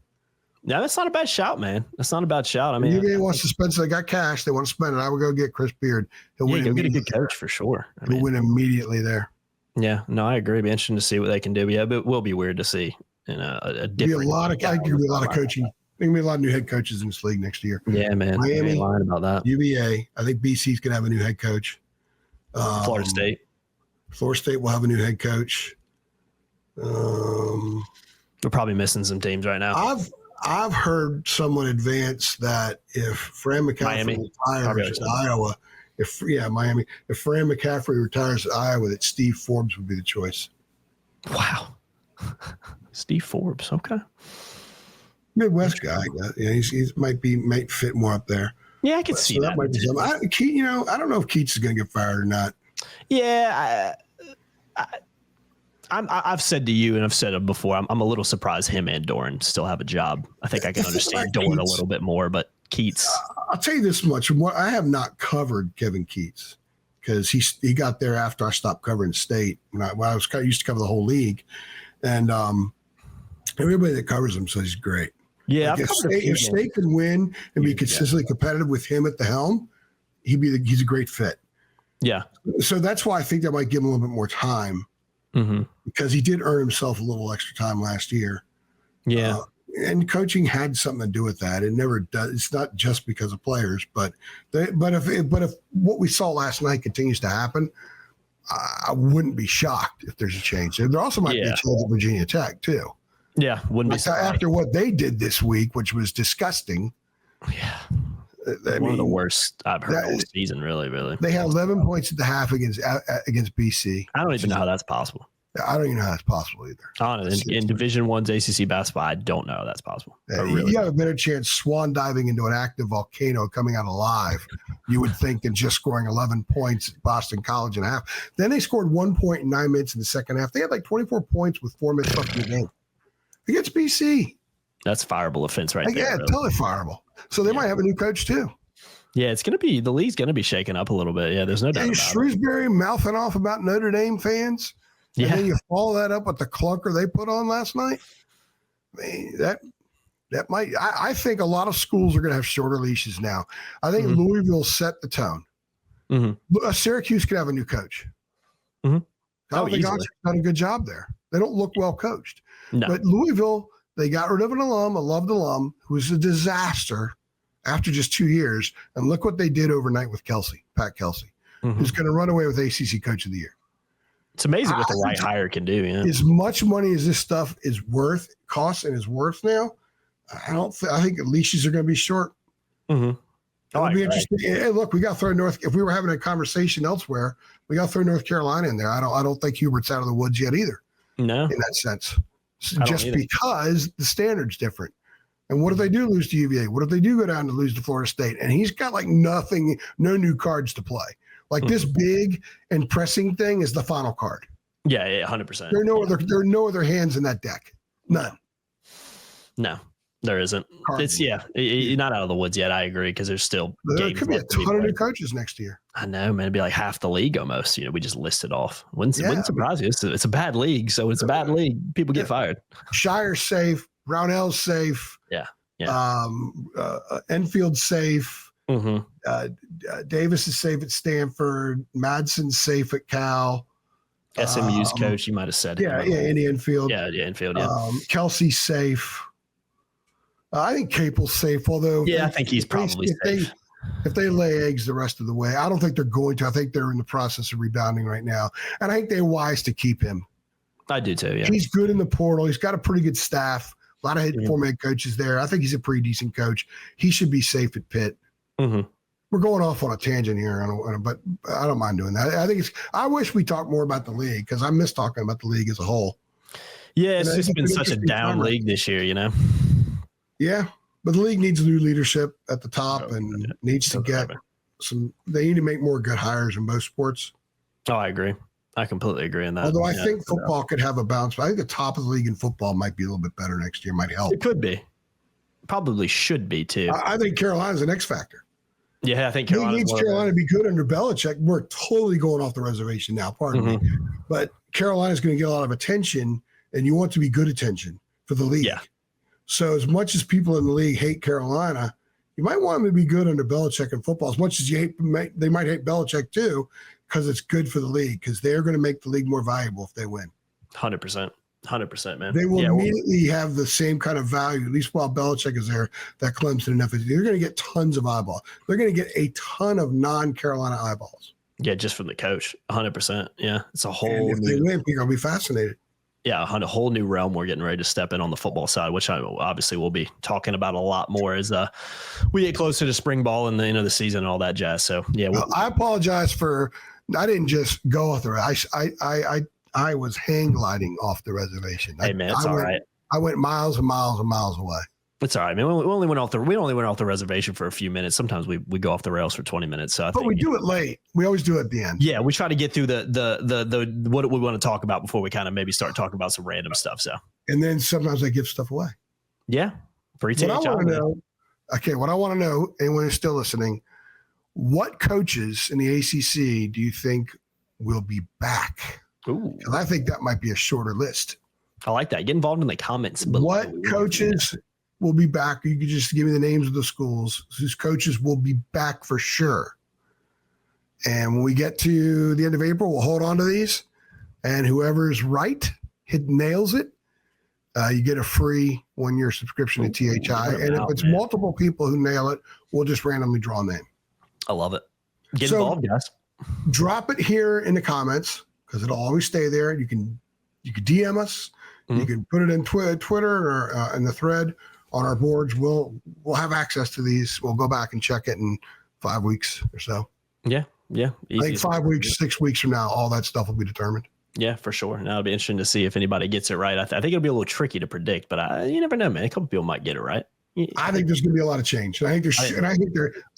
No, that's not a bad shout, man. That's not a bad shout. I mean, UVA wants to spend. So they got cash. They want to spend it. I would go get Chris Beard. He'll win. Go get a good coach for sure. He'll win immediately there. Yeah, no, I agree. It'd be interesting to see what they can do. Yeah, but it will be weird to see. A different. I think there'll be a lot of coaching. There's going to be a lot of new head coaches in this league next year. Yeah, man. Miami, ain't lying about that. UVA. I think BC's going to have a new head coach. Florida State. Florida State will have a new head coach. We're probably missing some teams right now. I've heard someone advance that if Fran McCaffrey retires at Iowa, Miami. If Fran McCaffrey retires at Iowa, that Steve Forbes would be the choice. Wow. Steve Forbes. Okay. Midwest guy. Yeah, he might fit more up there. Yeah, I could see that. Might be something. I don't know if Keats is going to get fired or not. Yeah, I've said to you, and I've said it before, I'm a little surprised him and Doran still have a job. I think I can understand Doran a little bit more, but Keats. I'll tell you this much. I have not covered Kevin Keats because he got there after I stopped covering state. When I used to cover the whole league. And everybody that covers him says he's great. Yeah, if State can win and be consistently competitive with him at the helm, he's a great fit. Yeah. So that's why I think that might give him a little bit more time because he did earn himself a little extra time last year. Yeah. And coaching had something to do with that. It never does. It's not just because of players, but if what we saw last night continues to happen, I wouldn't be shocked if there's a change. There also might be a change at Virginia Tech too. Yeah, wouldn't be surprised. After what they did this week, which was disgusting. Yeah, one of the worst I've heard all season. Really. They had 11 points at the half against BC. I don't even know how that's possible. I don't even know how that's possible either. Honestly, in Division I's ACC basketball, I don't know how that's possible. You have a better chance swan diving into an active volcano coming out alive, you would think, than just scoring 11 points at Boston College in a half. Then they scored 1 point in 9 minutes in the second half. They had like 24 points with 4 minutes left in the game against BC. That's fireable offense right there. Yeah, really. Totally fireable. So they might have a new coach too. Yeah, the league's going to be shaken up a little bit. Yeah, there's no doubt about Shrewsbury mouthing off about Notre Dame fans. Yeah. And then you follow that up with the clunker they put on last night. I mean, that might. I think a lot of schools are going to have shorter leashes now. I think Louisville set the tone. Syracuse could have a new coach. I don't think Oxford's done a good job there. They don't look well coached. No. But Louisville, they got rid of a loved alum, who was a disaster after just 2 years. And look what they did overnight with Pat Kelsey, who's going to run away with ACC Coach of the Year. It's amazing what the right hire can do. Yeah. As much money as this stuff costs and is worth now, I think leashes are going to be short. It'll be interesting. Hey, look, we got to throw if we were having a conversation elsewhere, we got to throw North Carolina in there. I don't think Hubert's out of the woods yet either. No, in that sense, just because the standard's different. And what if they do lose to UVA? What if they do go down to lose to Florida State? And he's got like no new cards to play. Like this big and pressing thing is the final card. Yeah, 100%. There are no other hands in that deck. None. No, there isn't. Cardinals. You're not out of the woods yet. I agree, because there's still There games could be a left to ton of played. new coaches next year. I know, man. It'd be like half the league almost. We just listed off. Wouldn't surprise you. It's a bad league, so it's a bad league. People get fired. Shire's safe. Brownell's safe. Yeah. Enfield's safe. Mm-hmm. Davis is safe at Stanford. Madsen's safe at Cal. SMU's coach, you might have said. Andy Enfield. Yeah, Enfield. Yeah. Kelsey's safe. I think Capel's safe, although I think he's probably safe. If they lay eggs the rest of the way, I don't think they're going to. I think they're in the process of rebounding right now, and I think they're wise to keep him. I do too. Yeah, he's good in the portal. He's got a pretty good staff. A lot of former head coaches there. I think he's a pretty decent coach. He should be safe at Pitt. Mm-hmm. We're going off on a tangent here, but I don't mind doing that. I wish we talked more about the league, because I miss talking about the league as a whole. Yeah, it's just been such a down league this year, Yeah, but the league needs new leadership at the top and needs to get they need to make more good hires in both sports. Oh, I agree. I completely agree on that. Although I think football could have a bounce. I think the top of the league in football might be a little bit better next year. Might help. It could be. Probably should be too. I think Carolina's an X factor. Yeah, I think Carolina needs Carolina to be good under Belichick. We're totally going off the reservation now, pardon me. But Carolina's going to get a lot of attention, and you want to be good attention for the league. Yeah. So as much as people in the league hate Carolina, you might want them to be good under Belichick in football. As much as they might hate Belichick too, because it's good for the league, because they're going to make the league more valuable if they win. 100%. 100%, man. They will immediately have the same kind of value, at least while Belichick is there, that Clemson and FSU. They're going to get tons of eyeballs. They're going to get a ton of non-Carolina eyeballs. Yeah, just from the coach. 100%. Yeah, it's a whole and if they win, people will be fascinated. Yeah, a whole new realm we're getting ready to step in on the football side, which I obviously will be talking about a lot more as we get closer to spring ball and the end of the season and all that jazz. So, yeah. I apologize I didn't just go off the I was hang gliding off the reservation. Hey man, it's all right. I went miles and miles and miles away. It's all right, man. We only went off the reservation for a few minutes. Sometimes we go off the rails for 20 minutes. So but we do it late. We always do it at the end. Yeah, we try to get through the what we want to talk about before we kind of maybe start talking about some random stuff. So and then sometimes I give stuff away. Yeah, what I want to know, anyone who's still listening, what coaches in the ACC do you think will be back? Ooh. And I think that might be a shorter list. I like that. Get involved in the comments below. What coaches will be back? You could just give me the names of the schools whose coaches will be back for sure. And when we get to the end of April, we'll hold on to these. And whoever's right, nails it, you get a free 1-year subscription to THI. And if it's multiple people who nail it, we'll just randomly draw a name. I love it. Get involved, guys. Drop it here in the comments, because it'll always stay there. You can DM us. Mm-hmm. You can put it in Twitter or in the thread on our boards. We'll have access to these. We'll go back and check it in 5 weeks or so. Yeah. I think 5 weeks, 6 weeks from now, all that stuff will be determined. Yeah, for sure. Now it'll be interesting to see if anybody gets it right. I think it'll be a little tricky to predict, but you never know, man. A couple people might get it right. I think there's going to be a lot of change. And I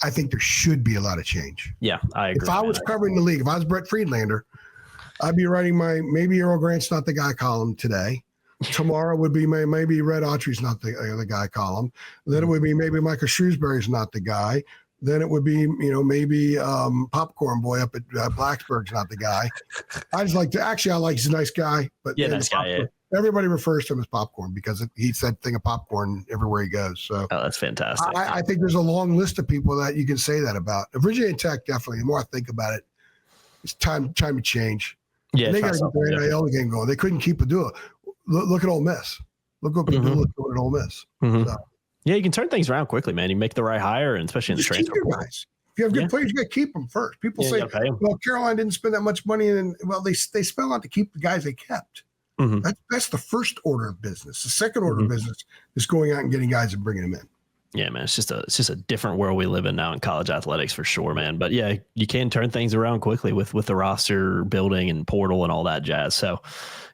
think there should be a lot of change. Yeah, I agree. If I was covering the league, if I was Brett Friedlander, I'd be writing my maybe Earl Grant's not the guy column today. Tomorrow would be maybe Red Autry's not the guy column. Then it would be maybe Michael Shrewsbury's not the guy. Then it would be maybe Popcorn Boy up at Blacksburg's not the guy. I like he's a nice guy, but nice guy. Yeah. Everybody refers to him as Popcorn because he said thing of popcorn everywhere he goes. So that's fantastic. I think there's a long list of people that you can say that about. Virginia Tech, definitely. The more I think about it, it's time to change. Yeah, they got to get the NIL game going. They couldn't keep it doing. Look at Ole Miss. Look what people are doing at Ole Miss. Mm-hmm. So. Yeah, you can turn things around quickly, man. You make the right hire, and especially in the transfer. Keep your guys. If you have good players, you got to keep them first. People say, "Well, Carolina didn't spend that much money," and they spent a lot to keep the guys they kept. Mm-hmm. That's the first order of business. The second order of business is going out and getting guys and bringing them in. Yeah, man, it's just a different world we live in now in college athletics for sure, man. But yeah, you can turn things around quickly with the roster building and portal and all that jazz. So,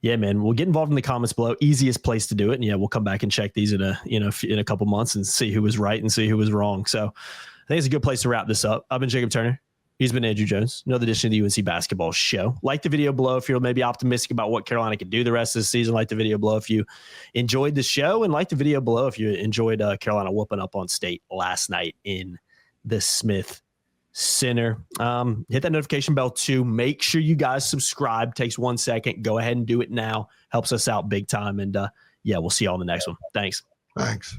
yeah, man, we'll get involved in the comments below. Easiest place to do it. And yeah, we'll come back and check these in a couple months and see who was right and see who was wrong. So, I think it's a good place to wrap this up. I've been Jacob Turner. He's been Andrew Jones, another edition of the UNC Basketball Show. Like the video below if you're maybe optimistic about what Carolina can do the rest of the season. Like the video below if you enjoyed the show, and like the video below if you enjoyed Carolina whooping up on State last night in the Smith Center. Hit that notification bell too. Make sure you guys subscribe. Takes 1 second. Go ahead and do it now. Helps us out big time. And we'll see you all in the next one. Thanks. Thanks.